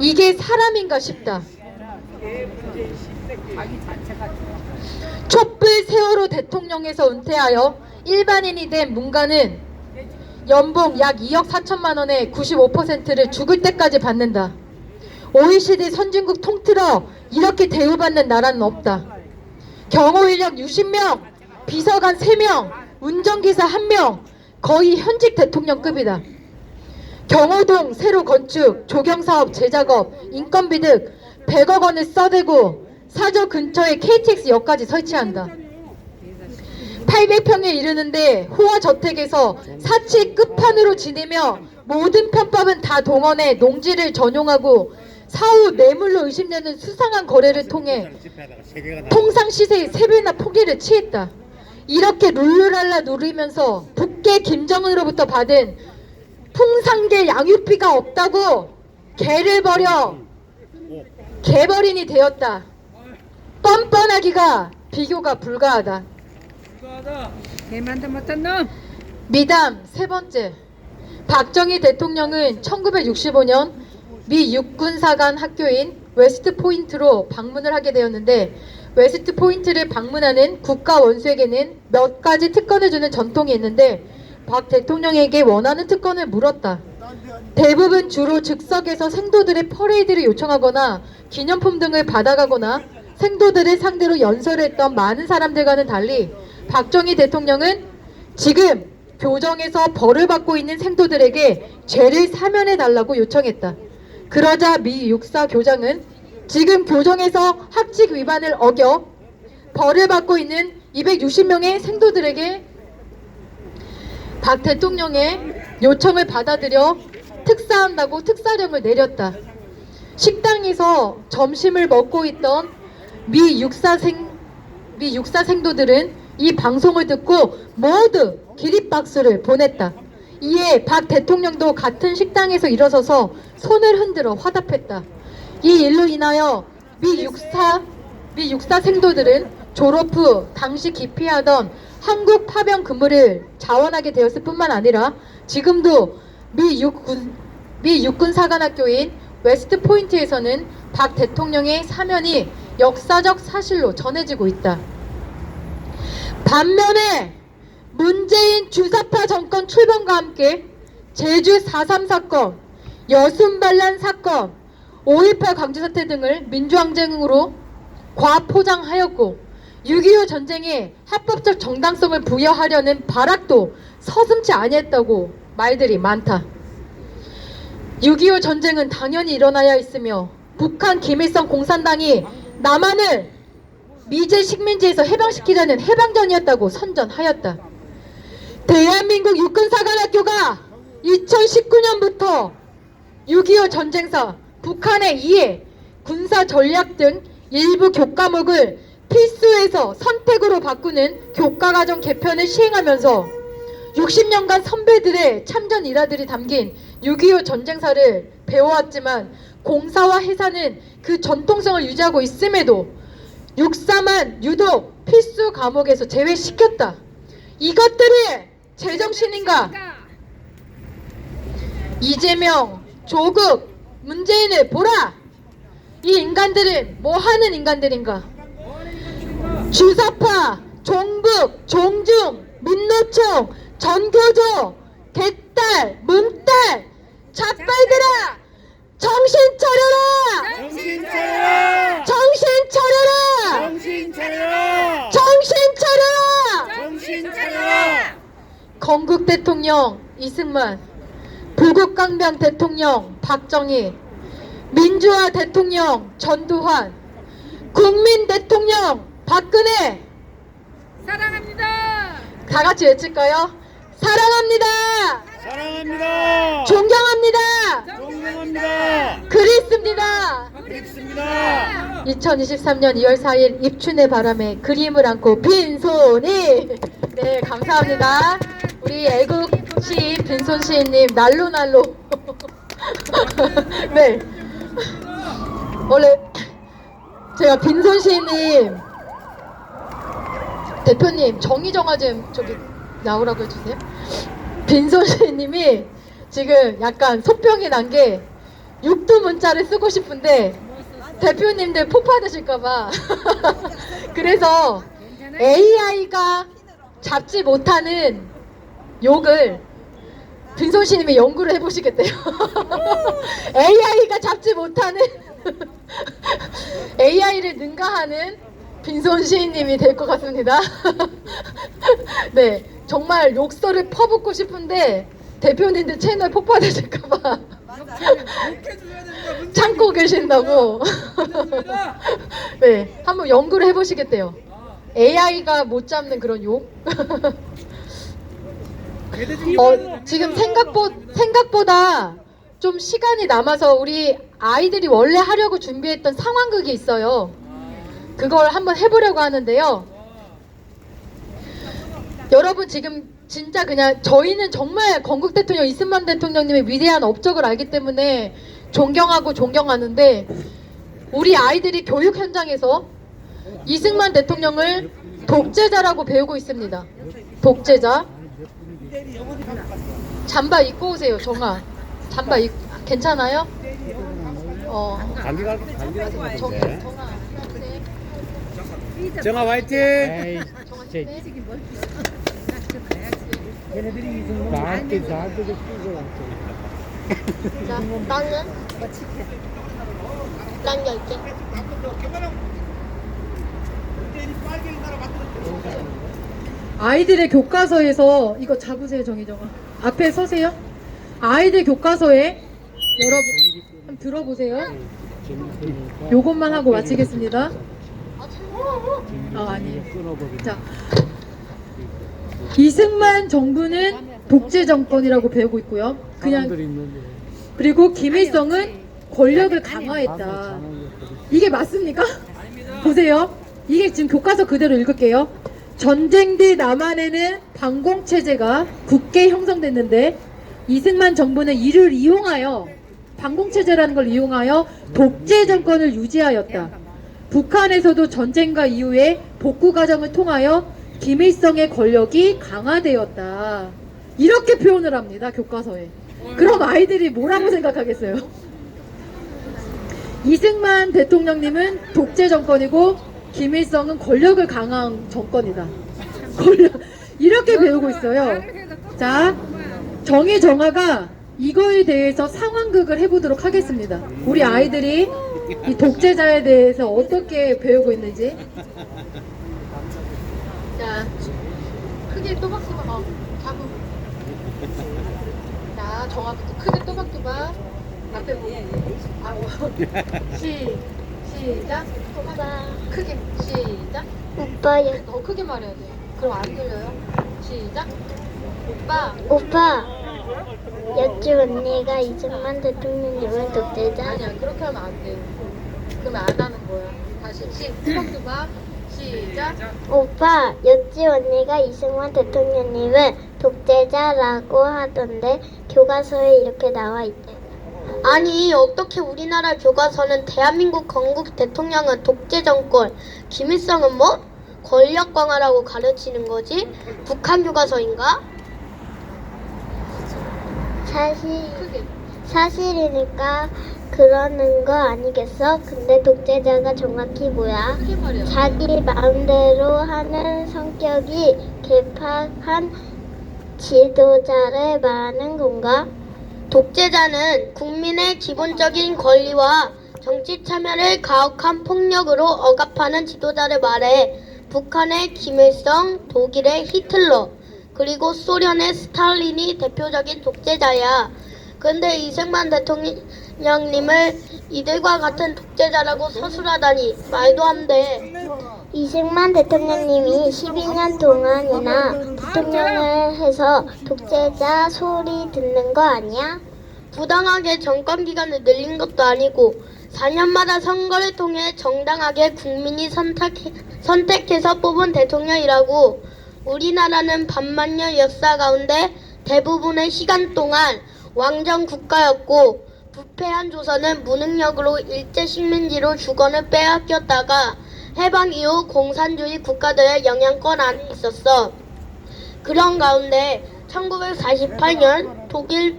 이게 사람인가 싶다. 촛불 세월호 대통령에서 은퇴하여 일반인이 된 문가는 연봉 약 2억 4천만 원의 95%를 죽을 때까지 받는다. OECD 선진국 통틀어 이렇게 대우받는 나라는 없다. 경호 인력 60명, 비서관 3명, 운전기사 1명, 거의 현직 대통령급이다. 경호동 새로 건축, 조경사업, 재작업, 인건비 등 100억 원을 써대고 사저 근처에 KTX역까지 설치한다. 800평에 이르는데 호화저택에서 사치 끝판으로 지내며 모든 편법은 다 동원해 농지를 전용하고 사후 뇌물로 의심되는 수상한 거래를 통해 통상시세의 3배나 포기를 취했다. 이렇게 룰루랄라 누리면서 북계 김정은으로부터 받은 풍산개 양육비가 없다고 개를 버려 개버린이 되었다. 뻔뻔하기가 비교가 불가하다. 개만도 못한 놈. 미담 세 번째. 박정희 대통령은 1965년 미 육군사관 학교인 웨스트포인트로 방문을 하게 되었는데 웨스트포인트를 방문하는 국가 원수에게는 몇 가지 특권을 주는 전통이 있는데 박 대통령에게 원하는 특권을 물었다. 대부분 주로 즉석에서 생도들의 퍼레이드를 요청하거나 기념품 등을 받아가거나 생도들을 상대로 연설을 했던 많은 사람들과는 달리 박정희 대통령은 지금 교정에서 벌을 받고 있는 생도들에게 죄를 사면해 달라고 요청했다. 그러자 미 육사 교장은 지금 교정에서 합직 위반을 어겨 벌을 받고 있는 260명의 생도들에게 박 대통령의 요청을 받아들여 특사한다고 특사령을 내렸다. 식당에서 점심을 먹고 있던 미 육사 생도들은 이 방송을 듣고 모두 기립박수를 보냈다. 이에 박 대통령도 같은 식당에서 일어서서 손을 흔들어 화답했다. 이 일로 인하여 미 육사 생도들은 졸업 후 당시 기피하던 한국 파병 근무를 자원하게 되었을 뿐만 아니라 지금도 미 육군 사관학교인 웨스트포인트에서는 박 대통령의 사면이 역사적 사실로 전해지고 있다. 반면에 문재인 주사파 정권 출범과 함께 제주 4.3 사건, 여순반란 사건, 5.18 광주사태 등을 민주항쟁으로 과포장하였고 6.25 전쟁에 합법적 정당성을 부여하려는 발악도 서슴지 아니했다고 말들이 많다. 6.25 전쟁은 당연히 일어나야 했으며 북한 김일성 공산당이 남한을 미제 식민지에서 해방시키려는 해방전이었다고 선전하였다. 대한민국 육군사관학교가 2019년부터 6.25 전쟁사, 북한의 이해, 군사 전략 등 일부 교과목을 필수에서 선택으로 바꾸는 교과과정 개편을 시행하면서 60년간 선배들의 참전 일화들이 담긴 6.25 전쟁사를 배워왔지만 공사와 해사는 그 전통성을 유지하고 있음에도 육사만 유독 필수 과목에서 제외시켰다. 이것들이 제정신인가? 이재명, 조국, 문재인을 보라! 이 인간들은 뭐하는 인간들인가? 주사파, 종북, 종중, 민노총, 전교조, 개딸, 문 딸, 자빨들아! 정신 차려라! 정신 차려라! 정신 차려라! 정신 차려라! 정신 차려라! 정신 차려라! 건국 대통령 이승만, 부국강병 대통령 박정희, 민주화 대통령 전두환, 국민 대통령 박근혜. 사랑합니다. 다 같이 외칠까요? 사랑합니다. 사랑합니다! 존경합니다. 존경합니다! 그리스입니다. 그립습니다! 2023년 2월 4일 입춘의 바람에 그림을 안고 빈손이. 네, 감사합니다. 우리 애국 시인 빈손 시인님 날로날로. 네. 원래 제가 빈손 시인님 대표님 정의정화 좀 저기 나오라고 해주세요. 빈손 시인님이 지금 약간 소병이 난 게 육두 문자를 쓰고 싶은데 대표님들 폭파되실까봐 그래서 AI가 잡지 못하는 욕을 빈손 시인님이 연구를 해보시겠대요. AI가 잡지 못하는 AI를 능가하는 빈손 시인님이 될 것 같습니다. 네, 정말 욕설을 퍼붓고 싶은데 대표님들 채널 폭파되실까봐 참고 계신다고. 네, 한번 연구를 해보시겠대요. AI가 못 잡는 그런 욕. 지금 생각보다 좀 시간이 남아서 우리 아이들이 원래 하려고 준비했던 상황극이 있어요. 그걸 한번 해보려고 하는데요. 여러분 지금 진짜 그냥 저희는 정말 건국 대통령 이승만 대통령님의 위대한 업적을 알기 때문에 존경하고 존경하는데 우리 아이들이 교육 현장에서 이승만 대통령을 독재자라고 배우고 있습니다. 독재자. 잠바 입고 오세요, 정아. 잠바 괜찮아요? 감기가 정아. 정아 화이팅! 자, 나는 난 10개. 아이들의 교과서에서 이거 잡으세요, 정희정아. 앞에 서세요. 아이들 교과서에 여러분 한번 들어보세요. 요것만 하고 마치겠습니다. 아니에요. 자, 이승만 정부는 독재 정권이라고 배우고 있고요. 그리고 김일성은 권력을 강화했다. 이게 맞습니까? 보세요. 이게 지금 교과서 그대로 읽을게요. 전쟁 뒤 남한에는 반공체제가 굳게 형성됐는데 이승만 정부는 이를 이용하여 반공체제라는 걸 이용하여 독재 정권을 유지하였다. 북한에서도 전쟁과 이후에 복구 과정을 통하여 김일성의 권력이 강화되었다. 이렇게 표현을 합니다, 교과서에. 그럼 아이들이 뭐라고 생각하겠어요? 이승만 대통령님은 독재 정권이고 김일성은 권력을 강화한 정권이다. 이렇게 배우고 있어요. 자, 정의정화가 이거에 대해서 상황극을 해보도록 하겠습니다. 우리 아이들이 이 독재자에 대해서 어떻게 배우고 있는지. 자, 크게 또박또박 잡으면. 자, 정화부터 크게 또박또박 앞에 보고. 시작. 오빠, 크게 시작. 오빠, 더 크게 말해야 돼. 그럼 안 들려요. 시작. 오빠. 여쭈 언니가 이승만 대통령님을 독재자. 아니야, 그렇게 하면 안 돼. 그러면 안 하는 거야. 다시 또박또박 시작. 오빠, 여쭈 언니가 이승만 대통령님을 독재자라고 하던데 교과서에 이렇게 나와 있대. 아니, 어떻게 우리나라 교과서는 대한민국 건국 대통령은 독재 정권, 김일성은 뭐? 권력 강화라고 가르치는 거지? 북한 교과서인가? 사실이니까 그러는 거 아니겠어? 근데 독재자가 정확히 뭐야? 크게 말해야 돼. 자기 마음대로 하는 성격이 개팍한 지도자를 말하는 건가? 독재자는 국민의 기본적인 권리와 정치 참여를 가혹한 폭력으로 억압하는 지도자를 말해 북한의 김일성, 독일의 히틀러, 그리고 소련의 스탈린이 대표적인 독재자야. 근데 이승만 대통령님을 이들과 같은 독재자라고 서술하다니 말도 안 돼. 이승만 대통령님이 12년 동안이나 대통령을 해서 독재자 소리 듣는 거 아니야? 부당하게 정권 기간을 늘린 것도 아니고 4년마다 선거를 통해 정당하게 국민이 선택해서 뽑은 대통령이라고. 우리나라는 반만년 역사 가운데 대부분의 시간 동안 왕정 국가였고 부패한 조선은 무능력으로 일제 식민지로 주권을 빼앗겼다가 해방 이후 공산주의 국가들의 영향권 안에 있었어. 그런 가운데 1948년 독일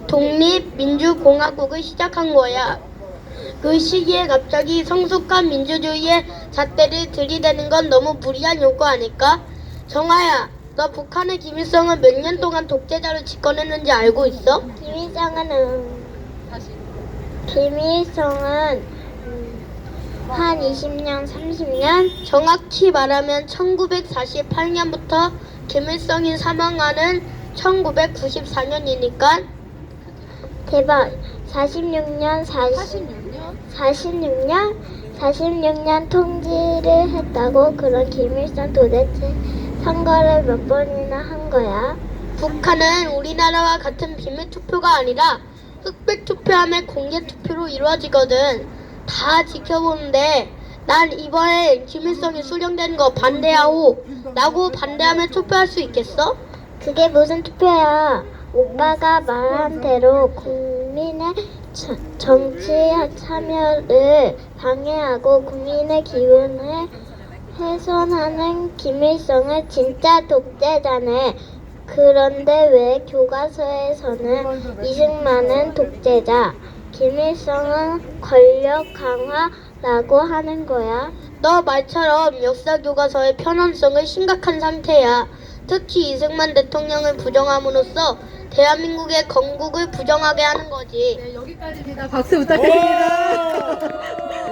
독립민주공화국을 시작한 거야. 그 시기에 갑자기 성숙한 민주주의의 잣대를 들이대는 건 너무 무리한 요구 아닐까? 정아야, 너 북한의 김일성은 몇 년 동안 독재자로 집권했는지 알고 있어? 김일성은 한 20년, 30년? 정확히 말하면 1948년부터 김일성이 사망하는 1994년이니까 대박. 46년 통지를 했다고. 그런 김일성 도대체 선거를 몇 번이나 한 거야? 북한은 우리나라와 같은 비밀 투표가 아니라 흑백 투표함의 공개 투표로 이루어지거든. 다 지켜보는데 난 이번에 김일성이 수령되는 거 반대하오 라고 반대하면 투표할 수 있겠어? 그게 무슨 투표야? 오빠가 말한 대로 국민의 정치 참여를 방해하고 국민의 기분을 훼손하는 김일성은 진짜 독재자네. 그런데 왜 교과서에서는 이승만은 독재자, 김일성은 권력 강화라고 하는 거야? 너 말처럼 역사 교과서의 편원성은 심각한 상태야. 특히 이승만 대통령을 부정함으로써 대한민국의 건국을 부정하게 하는 거지. 네, 여기까지입니다. 박수 부탁드립니다.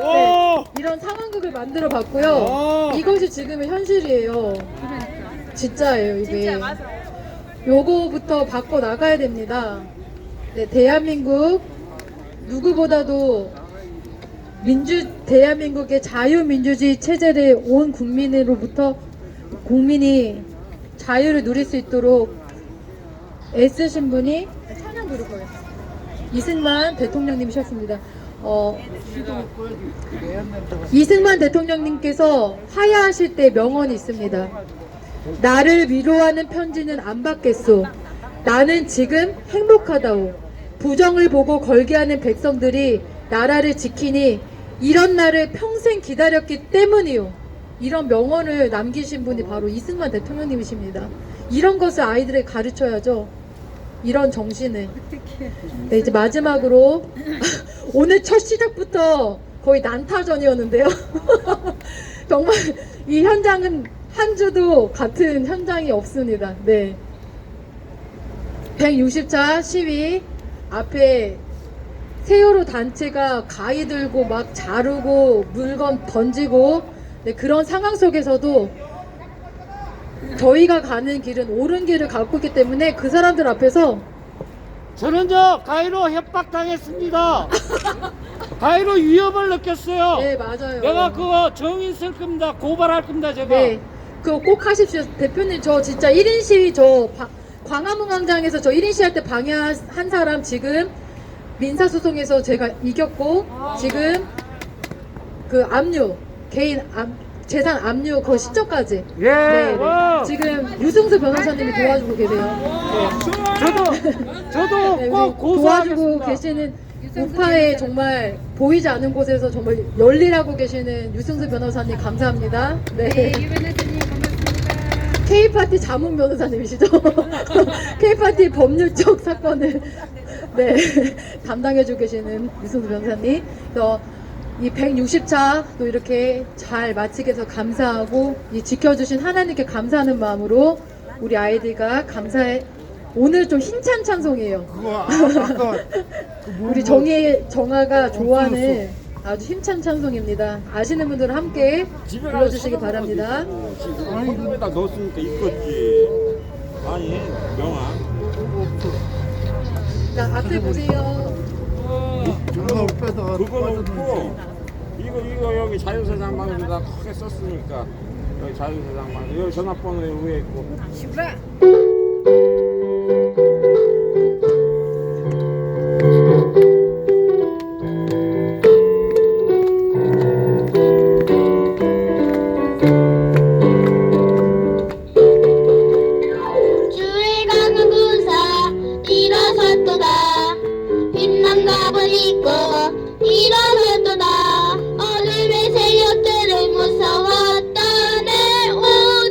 네, 이런 상황극을 만들어 봤고요. 이것이 지금의 현실이에요. 진짜예요, 이게. 요거부터 바꿔 나가야 됩니다. 네, 대한민국 누구보다도 대한민국의 자유민주주의 체제를 온 국민으로부터 국민이 자유를 누릴 수 있도록 애쓰신 분이 찬양 부를 거예요. 이승만 대통령님이셨습니다. 이승만 대통령님께서 하야하실 때 명언이 있습니다. 나를 위로하는 편지는 안 받겠소. 나는 지금 행복하다오. 부정을 보고 걸게하는 백성들이 나라를 지키니 이런 날을 평생 기다렸기 때문이요. 이런 명언을 남기신 분이 바로 이승만 대통령님이십니다. 이런 것을 아이들에게 가르쳐야죠. 이런 정신을. 네, 이제 마지막으로 오늘 첫 시작부터 거의 난타전이었는데요. 정말 이 현장은 한 주도 같은 현장이 없습니다. 네. 160차 시위 앞에 세월호 단체가 가위 들고 막 자르고 물건 던지고, 네, 그런 상황 속에서도 저희가 가는 길은 옳은 길을 갖고 있기 때문에 그 사람들 앞에서 저는 가위로 협박당했습니다. 가위로 위협을 느꼈어요. 네, 맞아요. 내가 그거 정인 쓸 겁니다. 고발할 겁니다, 제가. 네, 그거 꼭 하십시오. 대표님, 저 진짜 1인 시위 광화문 광장에서 저 1인 시위 할 때 방해한 사람 지금 민사소송에서 제가 이겼고, 지금 그 압류, 개인 재산 압류 그 시점까지. 예. 네, 네. 와. 지금 유승수 변호사님이 도와주고 계세요. 저도 네, 꼭 우리 도와주고 고소하겠습니다. 계시는 우파에 정말 보이지 않는 곳에서 정말 열일하고 계시는 유승수 변호사님 감사합니다. 네. K파티 자문 변호사님이시죠? K파티 법률적 사건을 네, 담당해주고 계시는 유승수 변호사님. 이 160차 또 이렇게 잘 마치게 해서 감사하고, 이 지켜주신 하나님께 감사하는 마음으로 우리 아이들과 오늘 좀 힘찬 찬송이에요. 그거 아까 우리 정아가 좋아하는 아주 힘찬 찬송입니다. 아시는 분들은 함께 불러주시기 바랍니다. 아니 이거에다 넣었으니까 이뻤지. 아니 영아. 자, 앞에 보세요. 그거 넣고 이거 여기 자유세상 방에다 크게 썼으니까 여기 자유세상 방 여기 전화번호 위에 있고. 주의 강한 군사 일어섰도다. 빛난갑을 입고 일어섰도다. 어둠의 세력들을 무서웠다네. 오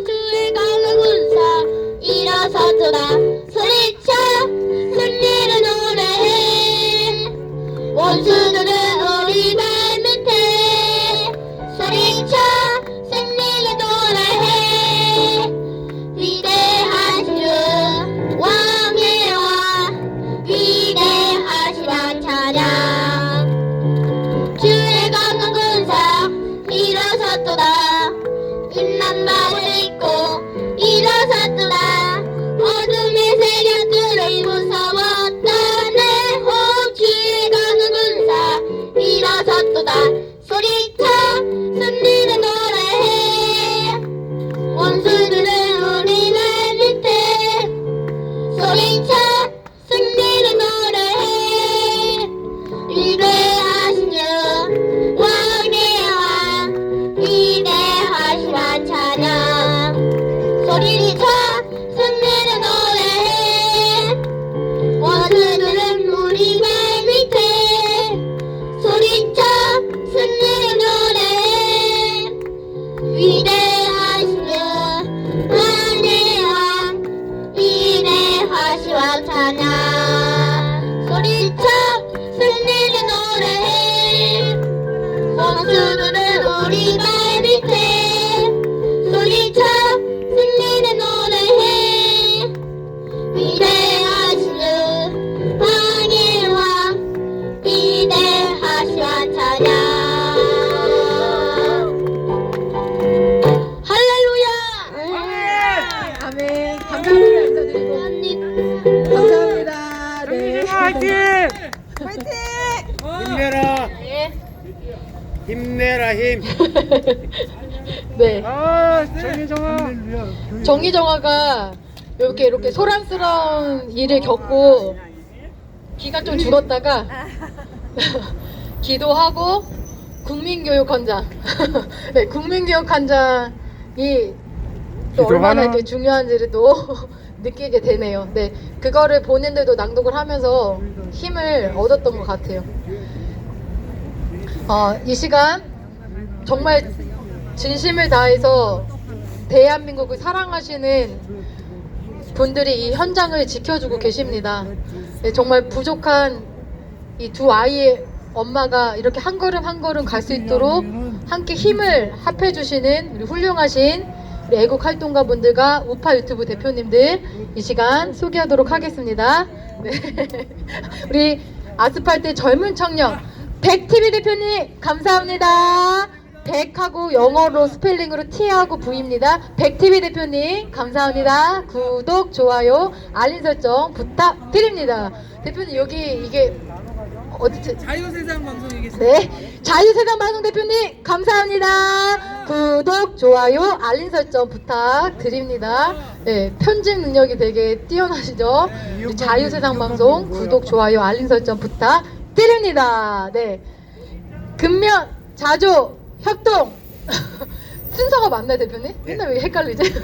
주의 강한 군사 일어섰도다. 소리쳐 승리를 노래해. 원수들은 우리 발 밑에. 소리쳐 승리를 노래해. 위대하신 주 왕의 왕 위대하시라 찬양. 주의 강한 군사 일어섰도다. 빛난 말을 입고 일어섰도다. 어둠의 세력들을 무서웠다네. 오 주의 강한 군사 일어섰도다. 소리쳐 승리를 노래해. 원수들은 우리 발 밑에. 소리쳐 승리를 노래해. 위대하신 주 왕의 왕 위대하시라 찬양. 소리쳐 승리를 노래해. 원수들은 우리 발 밑에. 소리쳐 승리를 노래해. 위대하신 주 왕의 왕 위대하시라 찬양. 소리쳐 승리를 노래해. 원수들은 우리 발 밑에. 소리쳐 승리를 노래해. 위대하신 주 왕의 왕 위대하시라 찬양. 할렐루야. 아멘. 감사합니다. 인사드리고. 감사합니다. 네. 화이팅! 힘내라. 힘내라 힘. 네. 아 정혜정아. 정희정아가 이렇게 소란스러운 일을 겪고 기가 좀 죽었다가 기도하고 국민교육헌장 네, 국민교육헌장이 또 얼마나 이렇게 중요한지를 또 느끼게 되네요. 네, 그거를 본인들도 낭독을 하면서 힘을 얻었던 것 같아요. 이 시간 정말 진심을 다해서 대한민국을 사랑하시는 분들이 이 현장을 지켜주고 계십니다. 네, 정말 부족한 이 두 아이의 엄마가 이렇게 한 걸음 한 걸음 갈 수 있도록 함께 힘을 합해주시는 우리 훌륭하신 우리 애국 활동가 분들과 우파 유튜브 대표님들 이 시간 소개하도록 하겠습니다. 네. 우리 아스팔트 젊은 청년 백TV 대표님 감사합니다. 백하고 영어로 스펠링으로 T하고 V입니다. 백TV 대표님 감사합니다. 구독, 좋아요, 알림 설정 부탁드립니다. 대표님 여기 이게 어디지? 자유세상 방송이겠습니다. 네, 자유세상 방송 대표님 감사합니다. 구독, 좋아요, 알림 설정 부탁드립니다. 네, 편집 능력이 되게 뛰어나시죠? 우리 자유세상 방송 구독, 좋아요, 알림 설정 부탁드립니다. 네, 근면, 자조, 협동 순서가 맞나요 대표님? 맨날 왜 헷갈리지?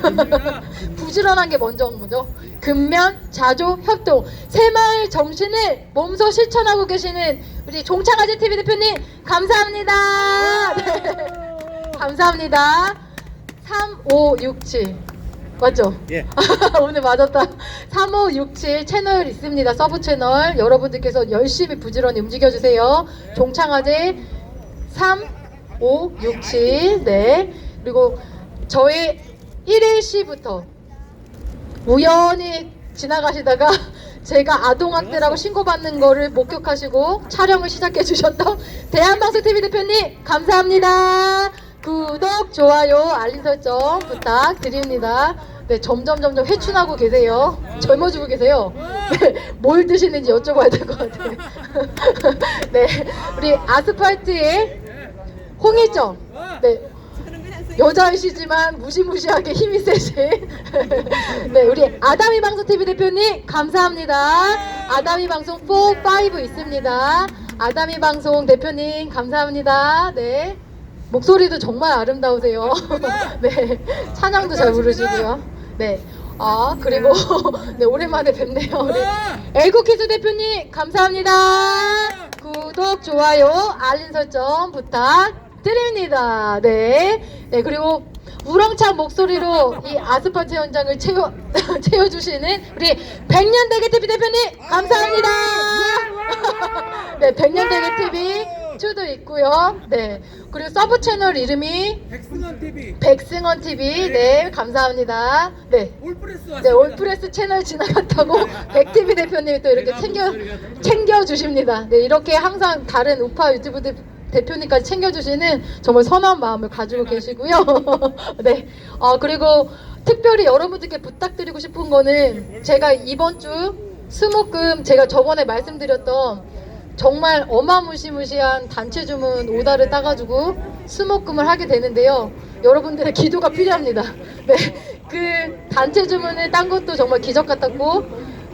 부지런한 게 먼저 온 거죠. 근면, 자조, 협동 새마을 정신을 몸소 실천하고 계시는 우리 종창아재 TV 대표님 감사합니다. 네. 감사합니다. 3567 맞죠? 예. 오늘 맞았다. 3567 채널 있습니다. 서브 채널 여러분들께서 열심히 부지런히 움직여주세요. 종창아재 3567 네. 그리고 저희 1일 시부터 우연히 지나가시다가 제가 아동학대라고 신고받는 거를 목격하시고 촬영을 시작해 주셨던 대한방송TV 대표님 감사합니다. 구독, 좋아요, 알림 설정 부탁드립니다. 네, 점점 회춘하고 계세요. 젊어지고 계세요. 네, 뭘 드시는지 여쭤봐야 될 것 같아요. 네, 우리 아스팔트의 홍일정. 네, 여자이시지만 무시무시하게 힘이 세신 네, 우리 아다미 방송 TV 대표님 감사합니다. 아다미 방송 4, 5 있습니다. 아다미 방송 대표님 감사합니다. 네, 목소리도 정말 아름다우세요. 네, 찬양도 잘 부르시고요. 네, 아 그리고 네, 오랜만에 뵙네요. 우리 애국키즈 대표님 감사합니다. 구독, 좋아요, 알림 설정 부탁드립니다. 네, 네, 그리고 우렁찬 목소리로 이 아스팔트 현장을 채워주시는 우리 백년대계 TV 대표님 감사합니다. 네, 백년대계 TV 2도 있고요. 네, 그리고 서브 채널 이름이 백승원 TV. 네, 감사합니다. 네, 네, 올프레스 채널 지나갔다고 백TV 대표님이 또 이렇게 챙겨주십니다. 네, 이렇게 항상 다른 우파 유튜브 대표님까지 챙겨주시는 정말 선한 마음을 가지고 계시고요. 네, 그리고 특별히 여러분들께 부탁드리고 싶은 거는 제가 이번 주 수목금 제가 저번에 말씀드렸던 정말 어마무시무시한 단체 주문 오다를 따가지고 수목금을 하게 되는데요. 여러분들의 기도가 필요합니다. 네, 그 단체 주문을 딴 것도 정말 기적 같았고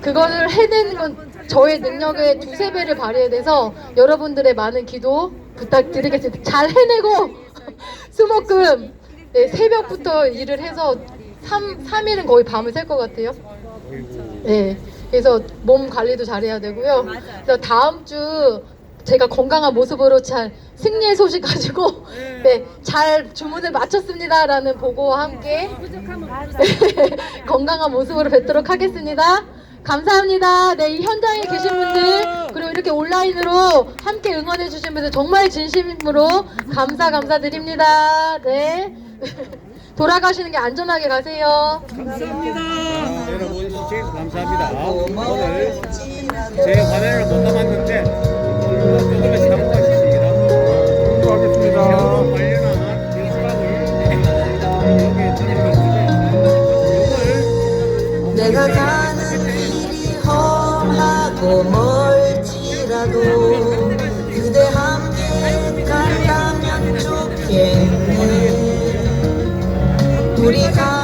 그거를 해내는 건 저의 능력의 2~3배를 발휘해야 돼서 여러분들의 많은 기도 부탁드리겠습니다. 잘 해내고 수목금 네, 새벽부터 일을 해서 3일은 거의 밤을 샐 것 같아요. 네, 그래서 몸 관리도 잘해야 되고요. 그래서 다음 주 제가 건강한 모습으로 잘 승리의 소식 가지고 네, 잘 주문을 마쳤습니다라는 보고와 함께 네, 건강한 모습으로 뵙도록 하겠습니다. 감사합니다. 네, 이 현장에 계신 분들 그리고 이렇게 온라인으로 함께 응원해 주신 분들 정말 진심으로 감사드립니다. 네, 돌아가시는 게 안전하게 가세요. 여러분 시청해주셔서 감사합니다. 오늘 제 화면을 못 담았는데 오늘도 조금의 참고하시기 바랍니다. 수고하겠습니다. 관련한 영상을 여기에 드리겠습니다. 내가 가는 길이 험하고 멀지라도 그대 함께 간다면 좋겠네. 우리가